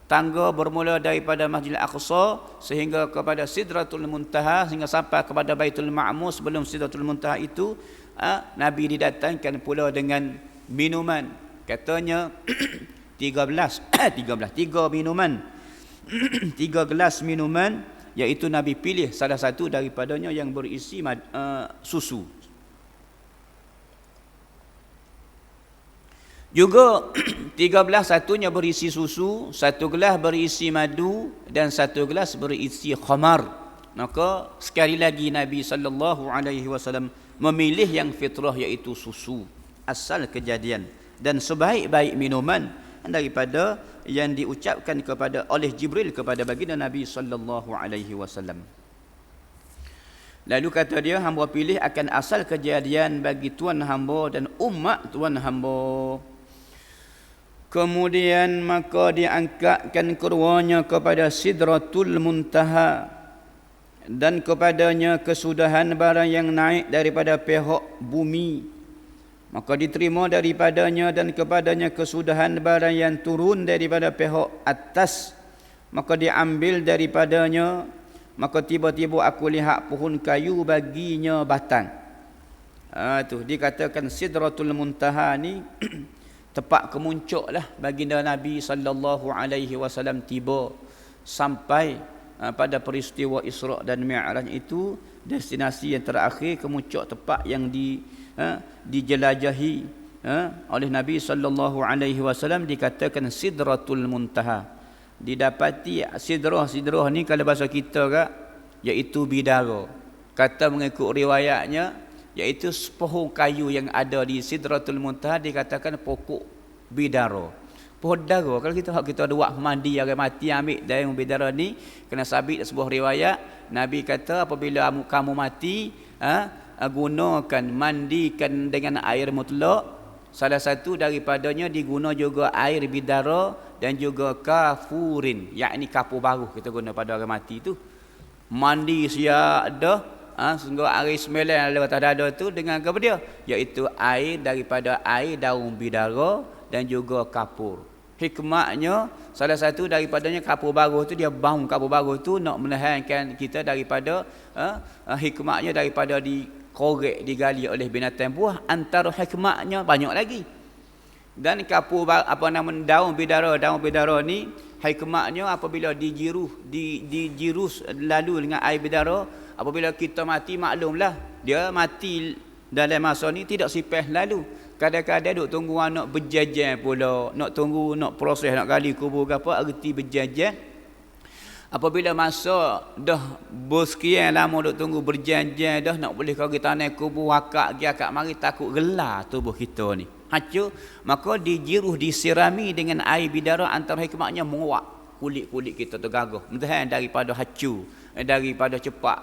tangga bermula daripada Masjid Al-Aqsa sehingga kepada Sidratul Muntaha, sehingga sampai kepada Baitul Ma'mur. Sebelum Sidratul Muntaha itu Nabi didatangkan pula dengan minuman, katanya 3 minuman 3 gelas minuman, iaitu Nabi pilih salah satu daripadanya yang berisi susu. Juga 13 satunya berisi susu, 1 gelas berisi madu, dan 1 gelas berisi khamar. Maka sekali lagi Nabi sallallahu alaihi wasallam memilih yang fitrah, iaitu susu asal kejadian. Dan sebaik-baik minuman daripada yang diucapkan kepada oleh Jibril kepada baginda Nabi sallallahu alaihi wasallam. Lalu kata dia, hamba pilih akan asal kejadian bagi tuan hamba dan umat tuan hamba. Kemudian maka diangkatkan keduanya kepada Sidratul Muntaha, dan kepadanya kesudahan barang yang naik daripada pihak bumi. Maka diterima daripadanya dan kepadanya kesudahan barang yang turun daripada pihak atas. Maka diambil daripadanya. Maka tiba-tiba aku lihat pohon kayu baginya batang. Tu dikatakan Sidratul Muntaha ni tempat kemuncak lah baginda Nabi sallallahu alaihi wasallam tiba sampai pada peristiwa Isra' dan Mi'raj itu, destinasi yang terakhir, kemuncak tempat yang dijelajahi oleh Nabi sallallahu alaihi wasallam dikatakan Sidratul Muntaha. Didapati sidrah ni kalau bahasa kita kak, iaitu bidara. Kata mengikut riwayatnya, iaitu pohon kayu yang ada di Sidratul Muntaha dikatakan pokok bidara. Pohon dara. Kalau kita ada buat mandi orang mati, ambil dari bidara ni, kena sabit sebuah riwayat Nabi kata apabila kamu mati, gunakan, mandikan dengan air mutlak. Salah satu daripadanya diguna juga air bidara dan juga kafurin, yakni kapur baru kita guna pada orang mati tu. Mandi siap dah, sehingga air sembilan lewat dada tu dengan apa dia? Iaitu air daripada air daun bidara dan juga kapur. Hikmahnya salah satu daripadanya kapur baru tu, dia bau kapur baru tu nak menahankan kita daripada hikmahnya daripada dikorek, digali oleh binatang buah. Antara hikmahnya banyak lagi. Dan kapur daun bidara ni hikmahnya apabila dijirus lalu dengan air bidara, apabila kita mati, maklumlah dia mati dalam masa ni tidak sipah lalu. Kadang-kadang duk tunggu anak berjajan pula, nak tunggu nak proses nak gali kubur ke apa, erti berjajan. Apabila masa dah bersekian lama duk tunggu berjanjian dah nak boleh kau kita tanah kubur akak mari, takut gelar tubuh kita ni hancur, maka dijirus, disirami dengan air bidara. Antara hikmahnya menguat kulit-kulit kita tergagah, mentahan daripada hancur, daripada cepat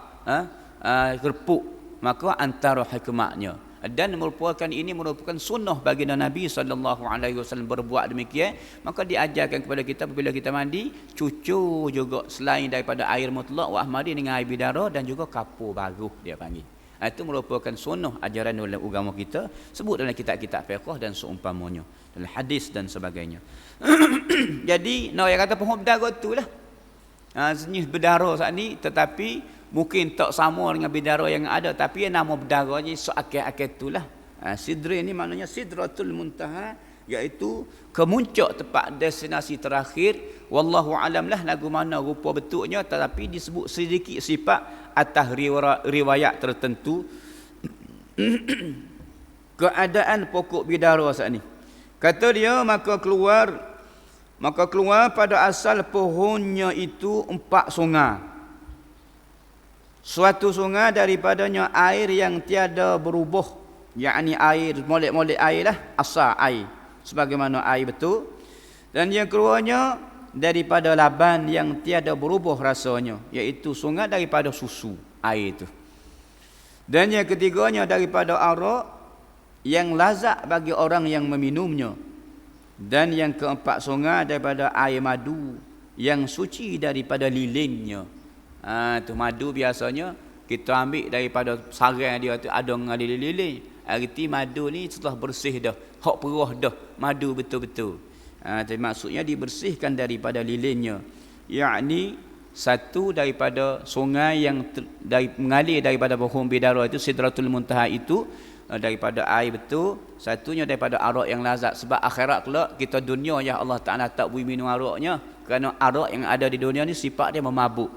kerpuk. Maka antara hikmahnya, dan ini merupakan sunnah baginda Nabi sallallahu alaihi wasallam berbuat demikian. Maka diajarkan kepada kita apabila kita mandi, cucur juga selain daripada air mutlak wa ahmadi dengan air bidara dan juga kapur baru dia panggil. Itu merupakan sunnah ajaran oleh agama kita, sebut dalam kitab-kitab fiqh dan seumpamanya, dalam hadis dan sebagainya. Jadi nak yang kata pohon bidara itulah jenis bidara saat ni, tetapi mungkin tak sama dengan bidara yang ada, tapi nama bidara je seakal-akal itulah. Sidri ni maknanya Sidratul Muntaha, iaitu kemuncak tempat destinasi terakhir. Wallahu alam lah lagu mana rupa bentuknya, tetapi disebut sedikit sifat atas riwayat tertentu. Keadaan pokok bidara saat ni, kata dia, maka keluar pada asal pohonnya itu 4 sungai. Suatu sungai daripadanya air yang tiada berubah, yakni air molek-molek air lah, asal air sebagaimana air betul. Dan yang keduanya daripada laban yang tiada berubah rasanya, iaitu sungai daripada susu air itu. Dan yang ketiganya daripada arak yang lazat bagi orang yang meminumnya. Dan yang keempat sungai daripada air madu yang suci daripada lilinnya. Tu madu biasanya kita ambil daripada sarang dia tu ada dengan lilin. Arti madu ni setelah bersih dah, hak perah dah, madu betul-betul. Tapi maksudnya dibersihkan daripada lilinnya, yakni satu daripada sungai yang mengalir daripada pohon bidara itu, Sidratul Muntaha itu, daripada air betul. Satunya daripada arak yang lazat. Sebab akhirat kelak kita dunia ya Allah Ta'ala tak boleh minum araknya, kerana arak yang ada di dunia ni sifat dia memabuk.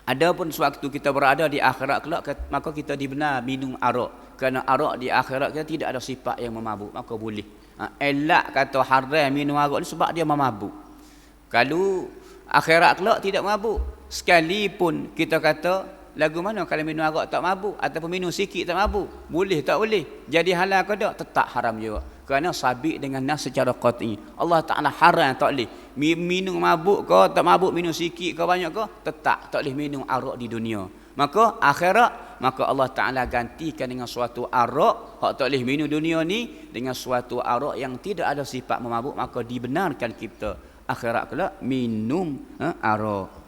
Adapun sewaktu kita berada di akhirat kelak, maka kita dibenar minum arak, kerana arak di akhirat kita tidak ada sifat yang memabuk, maka boleh. Elak kata haram minum arak ni sebab dia memabuk. Kalau akhirat kelak tidak mabuk, sekalipun kita kata lagu mana kalau minum arak tak mabuk, ataupun minum sikit tak mabuk, boleh tak boleh, jadi halal ke tak, tetap haram juga. kerana sabit dengan nas secara qat'i. Allah Taala haram tak boleh minum mabuk ke tak mabuk, minum sikit ke banyak ke, tetap tak boleh minum arak di dunia. Maka akhirat, maka Allah Taala gantikan dengan suatu arak hak tak boleh minum dunia ni dengan suatu arak yang tidak ada sifat memabuk, maka dibenarkan kita akhirat pula minum arak.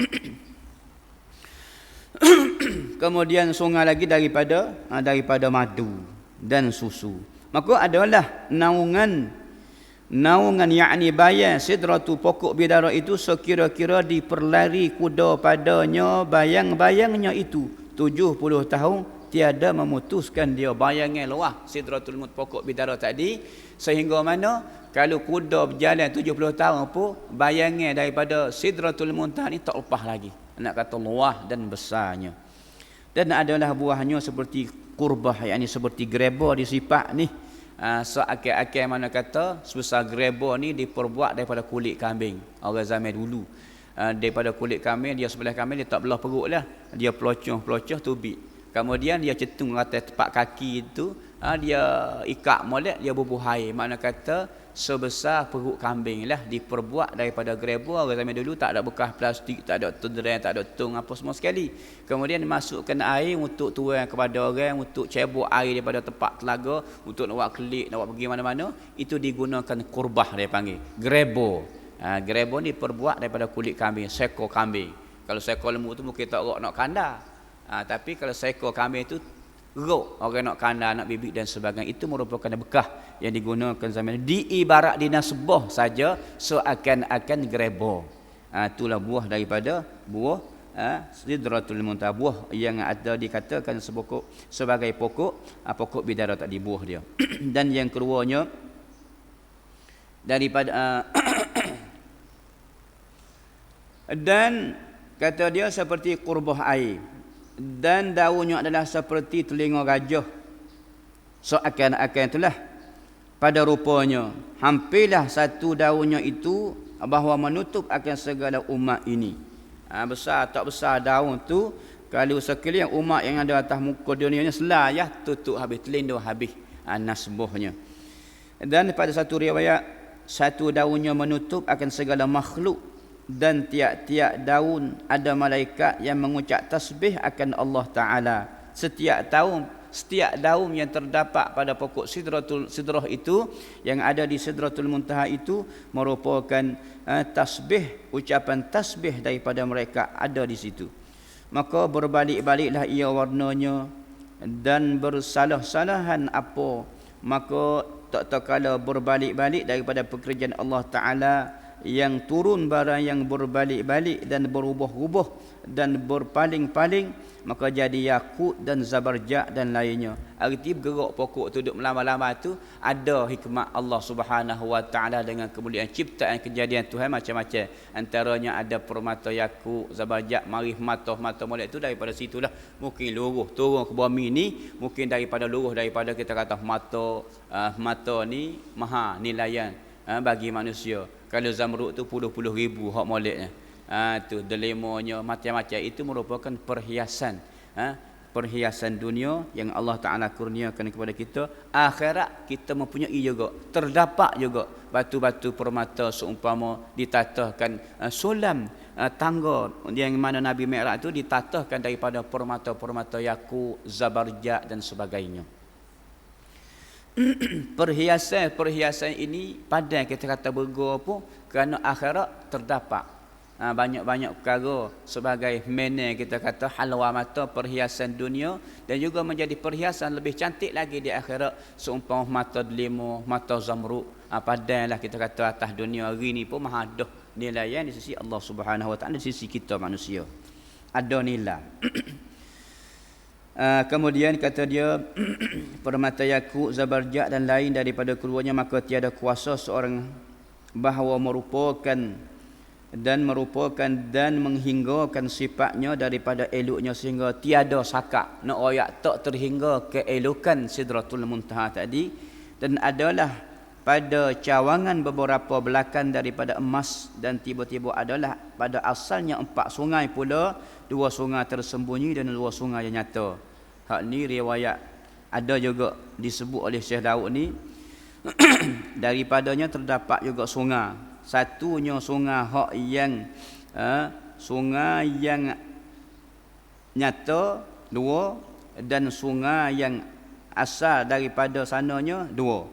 Kemudian sungai lagi daripada madu dan susu. Maka adalah naungan yakni bayang sidratu pokok bidara itu sekira-kira diperlari kuda padanya bayang-bayangnya itu 70 tahun tiada memutuskan dia. Bayangnya luah sidratul pokok bidara tadi, sehingga mana kalau kuda berjalan 70 tahun pun bayangnya daripada sidratul muntaha ni tak lepas lagi. Nak kata luah dan besarnya. Dan adalah buahnya seperti kurbah, yakni seperti greba di sifat ni. Seakal-akal mana kata sebesar greba ni diperbuat daripada kulit kambing orang zaman dulu. Daripada kulit kambing, dia sebelah kambing dia tak belah perut lah, dia pelocoh tubik, kemudian dia cetung atas tepak kaki itu, dia ikat molek, dia bubuh air. Mana kata sebesar perut kambing lah diperbuat daripada greba orang zaman dulu. Tak ada bekas plastik, tak ada tudran, tak ada tung apa semua sekali. Kemudian dimasukkan air untuk tuang kepada orang, untuk cebok air daripada tempat telaga, untuk nak buat kelik, nak buat pergi mana-mana. Itu digunakan kurbah, dia panggil grebo. Grebo ni diperbuat daripada kulit kambing, sekor kambing. Kalau sekor lembu tu mungkin tak rok nak kandar, tapi kalau sekor kambing tu rok orang nak kandar, nak bibik dan sebagainya. Itu merupakan bekah yang digunakan zaman diibarat dinasbah saja seakan-akan grebo. Itulah buah daripada buah sidratul muntaha, buah yang ada dikatakan sebagai pokok bidara tadi, buah dia. Dan yang keduanya daripada dan kata dia seperti kurbah air, dan daunnya adalah seperti telinga gajah. Seakan-akan itulah pada rupanya hampirlah satu daunnya itu bahawa menutup akan segala umat ini. Besar tak besar daun tu, kalau sekalian umat yang ada atas muka dunia ni selayah tutup habis, terlindung habis nasbuhnya. Dan pada satu riwayat, satu daunnya menutup akan segala makhluk, dan tiap-tiap daun ada malaikat yang mengucap tasbih akan Allah Ta'ala. Setiap daun yang terdapat pada pokok sidrah itu, yang ada di sidratul muntaha itu, merupakan tasbih, ucapan tasbih daripada mereka ada di situ. Maka berbalik-baliklah ia warnanya dan bersalah-salahan apa, maka tak terkala berbalik-balik daripada pekerjaan Allah Ta'ala, yang turun barang yang berbalik-balik dan berubah-ubah dan berpaling-paling, maka jadi yakut dan zabarjat dan lainnya. Arti bergerak pokok tu duduk melama-lama tu ada hikmat Allah Subhanahu Wa Taala dengan kemuliaan ciptaan kejadian Tuhan macam-macam. Antaranya ada permata yakut, zabarjat, marih mata molek tu daripada situlah mungkin luruh turun ke bumi ni, mungkin daripada luruh daripada kita kata mata ni maha nilaian bagi manusia. Kalau zamrud tu puluh-puluh ribu hak moleknya. Tu delemonya macam-macam. Itu merupakan perhiasan. Perhiasan dunia yang Allah Ta'ala kurniakan kepada kita. Akhirat kita mempunyai juga. Terdapat juga batu-batu permata seumpama ditatahkan sulam tangga yang mana Nabi Mi'raj itu ditatahkan daripada permata-permata yakut, zabarjat dan sebagainya. Perhiasan ini padang kita kata bergo pun kerana akhirat terdapat banyak-banyak perkara sebagai mana kita kata halwa mata perhiasan dunia, dan juga menjadi perhiasan lebih cantik lagi di akhirat seumpama mata delima, mata zamrud. Padanglah kita kata atas dunia hari ni pun mahadah nilaian di sisi Allah Subhanahu Wa Taala, di sisi kita manusia ada nilai. Kemudian kata dia permata yakut, zabarjat dan lain daripada keduanya, maka tiada kuasa seorang bahawa merupakan dan menghinggakan sifatnya daripada eloknya, sehingga tiada sakat nak royak tak terhingga keelokan sidratul muntaha tadi. Dan adalah pada cawangan beberapa belakang daripada emas, dan tiba-tiba adalah pada asalnya 4 sungai pula, 2 sungai tersembunyi dan 2 sungai yang nyata. Hak ni riwayat ada juga disebut oleh Syekh Daud ni, Daripadanya terdapat juga sungai. Satunya sungai hak yang sungai yang nyata, dua, dan sungai yang asal daripada sananya, dua.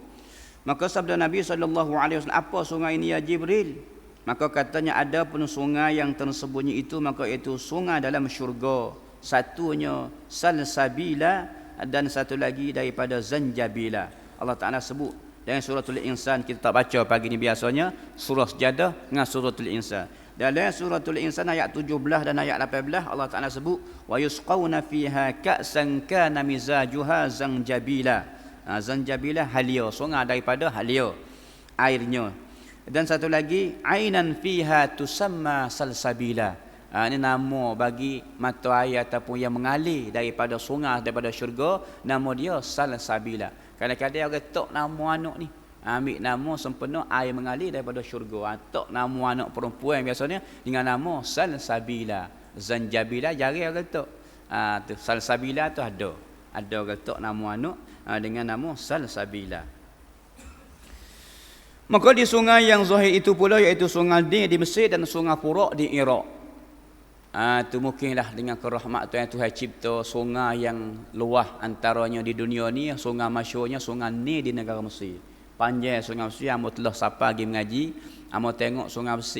Maka sabda Nabi SAW, apa sungai ini ya Jibril? Maka katanya ada pun sungai yang tersembunyi itu, maka itu sungai dalam syurga. Satunya salsabila dan satu lagi daripada zanjabila. Allah Ta'ala sebut dalam suratul insan. Kita tak baca pagi ni biasanya surah Sajadah dengan suratul insan. Dalam suratul insan ayat 17 dan ayat 18 Allah Ta'ala sebut wa yusqawna fiha ka'san kana mizajuha zanjabila. Zanjabila halia, sungai daripada halia airnya. Dan satu lagi ainan fiha tusamma salsabila. Ini nama bagi mata air ataupun yang mengalir daripada sungai daripada syurga, nama dia salsabila. Kadang-kadang orang tok nama anak ni, ambil nama sempena air mengalir daripada syurga. Tok nama anak perempuan biasanya dengan nama salsabila. Zanjabila jarang orang tok. Tu salsabila tu ada. Ada orang tok nama anak dengan nama salsabila. Maka di sungai yang zahir itu pula, iaitu sungai Nil di Mesir dan sungai Furat di Iraq. Itu mungkinlah dengan kerahmat Tuhan cipta sungai yang luas antaranya di dunia ni. Sungai masyhurnya sungai Nil di negara Mesir. Panjang sungai Mesir, amo telah siapa pergi mengaji, amo tengok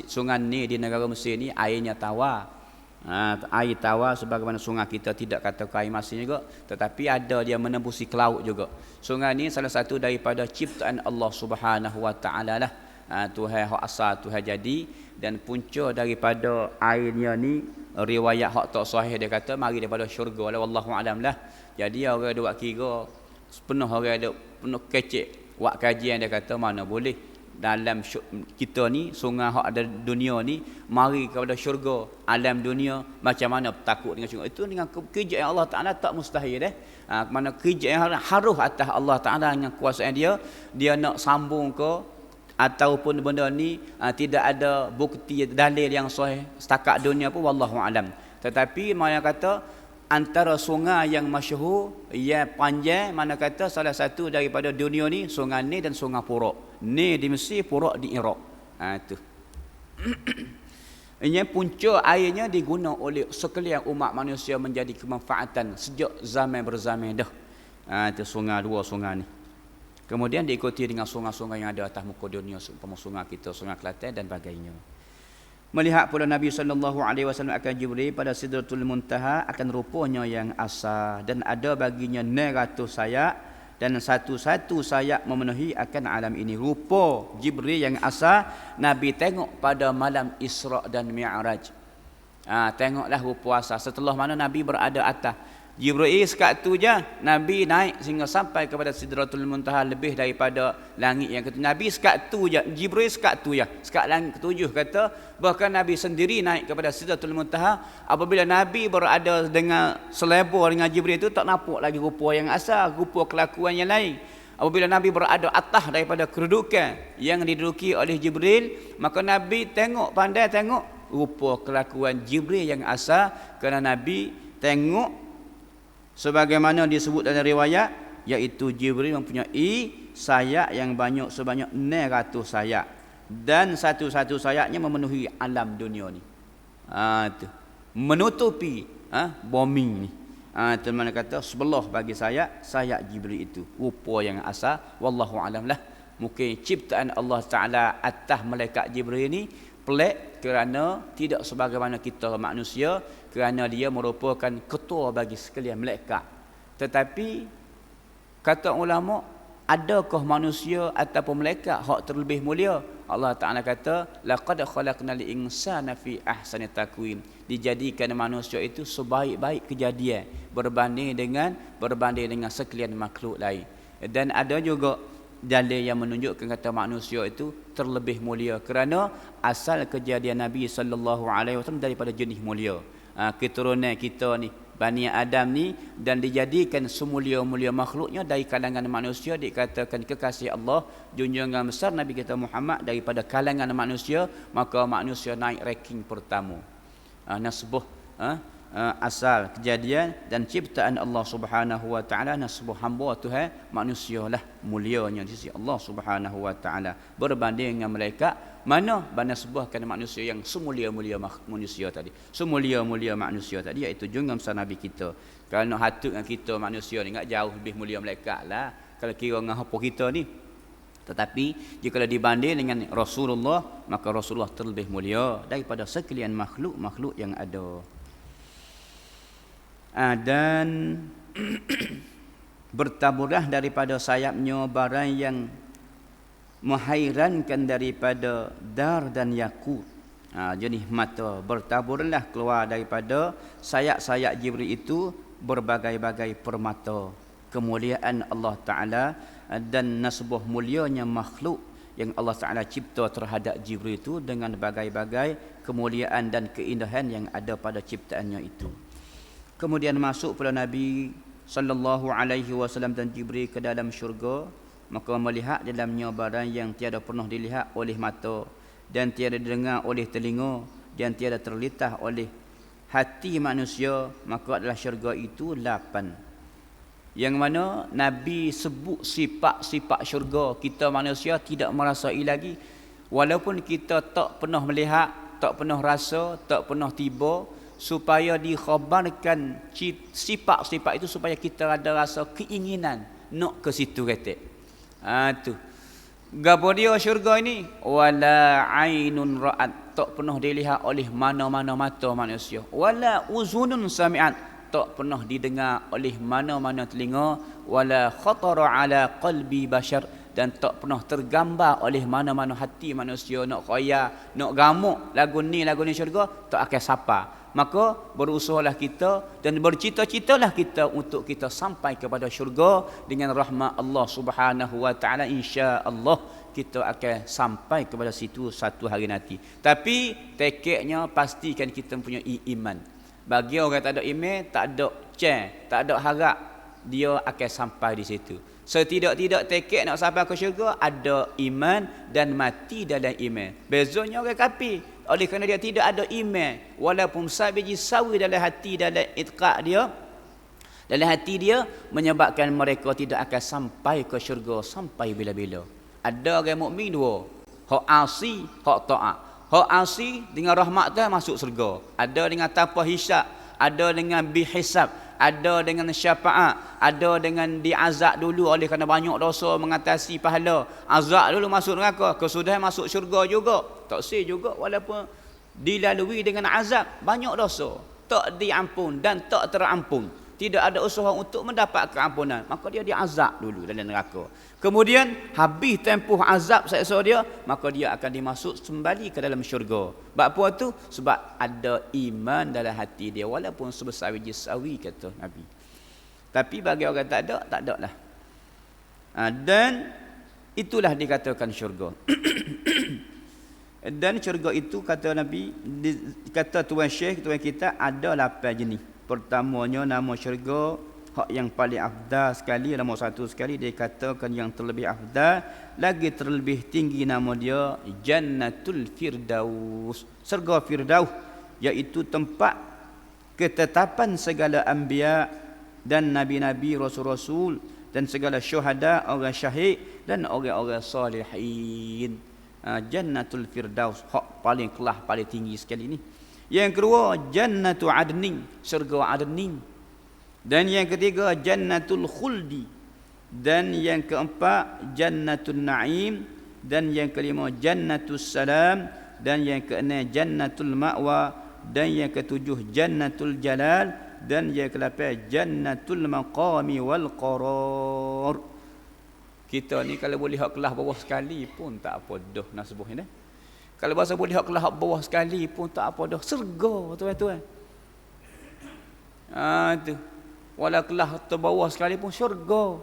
sungai Nil di negara Mesir ni airnya tawar. Air tawar sebagaimana sungai kita, tidak kata air masin juga, tetapi ada dia menembusi ke laut juga. Sungai ni salah satu daripada ciptaan Allah Subhanahu Wa Taala lah. Tuhan hak asal Tuhan jadi, dan punca daripada airnya ni riwayat hak tak sahih dia kata mari daripada syurga lah, wallahu alam lah. Jadi orang ada buat kira penuh, orang ada penuh kecek buat kajian, dia kata mana boleh dalam kita ni sungai hak ada dunia ni mari kepada syurga alam dunia, macam mana takut dengan syurga itu dengan kerjaan Allah Taala tak mustahil mana kerjaan harus atas Allah Taala dengan kuasa dia nak sambung ke ataupun benda ni tidak ada bukti dalil yang sahih setakat dunia pun wallahu alam. Tetapi mana kata antara sungai yang masyhur yang panjang, mana kata salah satu daripada dunia ni sungai Nil dan sungai Furat. Nil di Mesir, Furat di Iraq. Itu. Ini punca airnya diguna oleh sekalian umat manusia menjadi kemanfaatan sejak zaman berzaman dah. Itu sungai, dua sungai ni. Kemudian diikuti dengan sungai-sungai yang ada atas muka dunia, umpama sungai kita, sungai Kelantan dan sebagainya. Melihat pula Nabi SAW akan Jibril pada Sidratul Muntaha akan rupanya yang asal, dan ada baginya 900 sayap, dan satu-satu sayap memenuhi akan alam ini. Rupa Jibril yang asal Nabi tengok pada malam Isra' dan Mi'raj. Tengoklah rupa asal. Setelah mana Nabi berada atas, Jibril sekat tu je Nabi naik sehingga sampai kepada Sidratul Muntaha, lebih daripada langit yang ketujuh. Nabi sekat tu je, Jibril sekat tu je, sekat langit ketujuh kata. Bahkan Nabi sendiri naik kepada Sidratul Muntaha. Apabila Nabi berada dengan selebor dengan Jibril itu, tak nampak lagi rupa yang asal, rupa kelakuan yang lain. Apabila Nabi berada atas daripada kedudukan yang diduduki oleh Jibril, maka Nabi tengok, pandai tengok rupa kelakuan Jibril yang asal, kerana Nabi tengok sebagaimana disebut dalam riwayat, iaitu Jibril mempunyai sayap yang banyak sebanyak 900 sayap, dan satu-satu sayapnya memenuhi alam dunia ni. Itu menutupi bumi ni. Itu mana kata sebelah bagi sayap Jibril itu rupa yang asal, wallahu alam lah. Mungkin ciptaan Allah Taala atas malaikat Jibril ni pelik, kerana tidak sebagaimana kita manusia, kerana dia merupakan ketua bagi sekalian malaikat. Tetapi kata ulama, adakah manusia ataupun malaikat hak terlebih mulia? Allah Taala kata laqad khalaqnal insana fi ahsani taqwim. Dijadikan manusia itu sebaik-baik kejadian berbanding dengan sekalian makhluk lain. Dan ada juga dalil yang menunjukkan kata manusia itu terlebih mulia, kerana asal kejadian Nabi SAW daripada jenis mulia. Keturunan kita ni, Bani Adam ni, dan dijadikan semulia-mulia makhluknya dari kalangan manusia, dikatakan kekasih Allah, junjungan besar Nabi kita Muhammad daripada kalangan manusia, maka manusia naik ranking pertama. Nasbah asal kejadian dan ciptaan Allah Subhanahu wa taala nasbuh hamba Tuhan manusia lah mulianya di sisi Allah Subhanahu wa taala berbanding dengan malaikat mana bana sebuahkan manusia yang semulia-mulia manusia tadi semulia-mulia manusia tadi iaitu junjungan besar Nabi kita. Kalau nak hatut dengan kita manusia ni enggak jauh lebih mulia malaikat lah kalau kira dengan apa kita ni. Tetapi jika dibanding dengan Rasulullah maka Rasulullah terlebih mulia daripada sekalian makhluk-makhluk yang ada. Dan bertaburlah daripada sayapnya barang yang menghairankan daripada dar dan yakut. Jenis mata bertaburlah keluar daripada sayap-sayap Jibril itu berbagai-bagai permata kemuliaan Allah Ta'ala dan nasbuh mulianya makhluk yang Allah Ta'ala cipta terhadap Jibril itu dengan bagai-bagai kemuliaan dan keindahan yang ada pada ciptaannya itu. Kemudian masuk pula Nabi sallallahu alaihi wasallam dan Jibril ke dalam syurga, maka melihat dalamnya barang yang tiada pernah dilihat oleh mata dan tiada didengar oleh telinga dan tiada terlintas oleh hati manusia, maka adalah syurga itu 8. Yang mana Nabi sebut sifat-sifat syurga, kita manusia tidak merasai lagi walaupun kita tak pernah melihat, tak pernah rasa, tak pernah tiba, supaya dikhabarkan sifat-sifat itu supaya kita ada rasa keinginan nak ke situ kata. Tu. Gapo dia syurga ini? Wala ainun ra'at, tak pernah dilihat oleh mana-mana mata manusia. Wala uzunun sami'at, tak pernah didengar oleh mana-mana telinga. Wala khatara ala qalbi bashar, dan tak pernah tergambar oleh mana-mana hati manusia nak khayal, nak gamuk lagu ni syurga, tak akan sapa. Maka berusahalah kita dan bercita-citalah kita untuk kita sampai kepada syurga dengan rahmat Allah Subhanahu wa taala. Insya-Allah kita akan sampai kepada situ satu hari nanti. Tapi tekadnya pastikan kita punya iman. Bagi orang tak ada iman, tak ada chance, tak ada harap dia akan sampai di situ. Setidak-tidak tekad nak sampai ke syurga ada iman dan mati dalam iman. Bezanya orang kafir, oleh kerana dia tidak ada iman, walaupun sabiji sawi dalam hati, dalam itikad dia, dalam hati dia, menyebabkan mereka tidak akan sampai ke syurga sampai bila-bila. Ada orang mukmin dua, hak asi, hak taat. Hak asi dengan rahmat Tuhan masuk syurga, ada dengan tanpa hisab, ada dengan bihisab, ada dengan syafaat, ada dengan diazab dulu oleh kerana banyak dosa mengatasi pahala. Azab dulu masuk neraka, kesudahan masuk syurga juga. Tak sih juga walaupun dilalui dengan azab, banyak dosa tak diampun dan tak terampun. Tidak ada usaha untuk mendapat keampunan, maka dia diazab dulu dalam neraka. Kemudian habis tempoh azab seksa dia, maka dia akan dimasuk kembali ke dalam syurga. Sebab apa tu? Sebab ada iman dalam hati dia walaupun sebesar biji sawi kata Nabi. Tapi bagi orang tak ada lah. Dan itulah dikatakan syurga. Dan syurga itu kata Nabi, kata tuan Syekh, tuan kita, ada 8 jenis. Pertamanya nama syurga hak yang paling afdal sekali, nombor 1 sekali dikatakan yang terlebih afdal, lagi terlebih tinggi nama dia Jannatul Firdaus. Syurga Firdaus iaitu tempat ketetapan segala anbiya dan nabi-nabi, rasul-rasul dan segala syuhada, orang syahid dan orang-orang salihin. Jannatul Firdaus hak paling kelah, paling tinggi sekali ni. Yang kedua Jannatu Adnin, syurga Adnin. Dan yang ketiga Jannatul Khuldi. Dan yang keempat Jannatul Naim. Dan yang kelima Jannatus Salam. Dan yang keenam Jannatul Ma'wa. Dan yang ketujuh Jannatul Jalal. Dan yang ke-8 Jannatul Maqami wal Qarar. Kita ni kalau boleh hak kelas bawah sekali pun tak apa dah nak sebut ni. Kalau bahasa boleh hak kelas bawah sekali pun tak apa dah, syurga tuan-tuan. Tu. Walau kelas terbawah sekali pun syurga.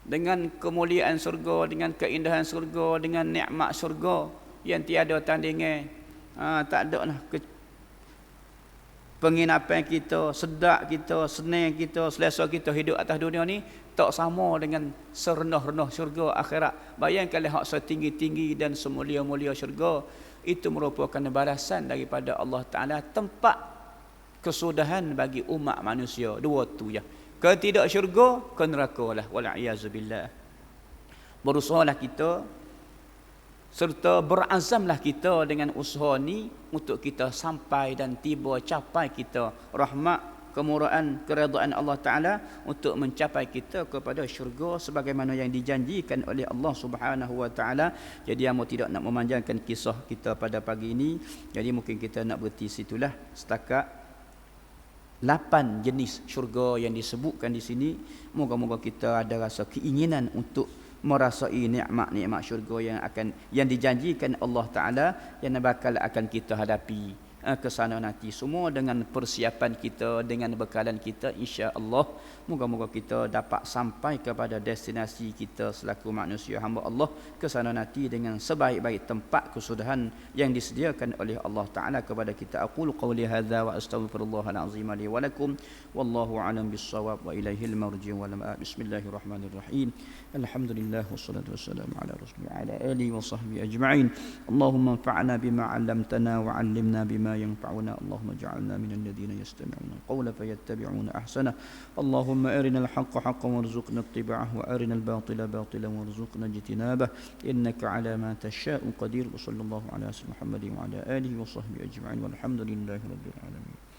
Dengan kemuliaan syurga, dengan keindahan syurga, dengan nikmat syurga yang tiada tandingan. Tak ada lah penginapan kita, sedak kita, senang kita, selesa kita hidup atas dunia ni tak sama dengan serendah-rendah syurga akhirat. Bayangkanlah hak setinggi-tinggi dan semulia-mulia syurga, itu merupakan balasan daripada Allah Ta'ala, tempat kesudahan bagi umat manusia. Dua tu je. Ke tidak syurga, ke neraka lah. Wal'iyazubillah. Berusahalah kita, serta berazamlah kita dengan usaha ni untuk kita sampai dan tiba capai kita rahmat, kemurahan, keredaan Allah Ta'ala untuk mencapai kita kepada syurga sebagaimana yang dijanjikan oleh Allah Subhanahu Wa Ta'ala. Jadi amo tidak nak memanjangkan kisah kita pada pagi ini, jadi mungkin kita nak berhenti situlah setakat 8 jenis syurga yang disebutkan di sini. Moga-moga kita ada rasa keinginan untuk merasai nikmat-nikmat syurga yang dijanjikan Allah Ta'ala yang bakal akan kita hadapi ke sana nanti, semua dengan persiapan kita, dengan bekalan kita, insya-Allah. Moga-moga kita dapat sampai kepada destinasi kita selaku manusia hamba Allah ke sana nanti dengan sebaik-baik tempat kesudahan yang disediakan oleh Allah Ta'ala kepada kita. Aqulu qawli hadza wa astaghfirullahal azim li wa lakum wallahu a'lam bis-shawab wa ilaihil marji' wal ma'ab. Bismillahirrahmanirrahim. Alhamdulillah wassalatu wassalamu ala rasulillah ala alihi wa sahbihi ajma'in. Allahumma anfa'na bima 'allamtana wa 'allimna bima ينفعنا اللهم اجعلنا من الذين يستمعون القول فيتبعون أحسنه اللهم أرنا الحق حقا وارزقنا اتباعه وأرنا الباطل باطلا وارزقنا اجتنابه إنك على ما تشاء قدير وصلى الله على سيدنا محمد وعلى آله وصحبه أجمعين والحمد لله رب العالمين.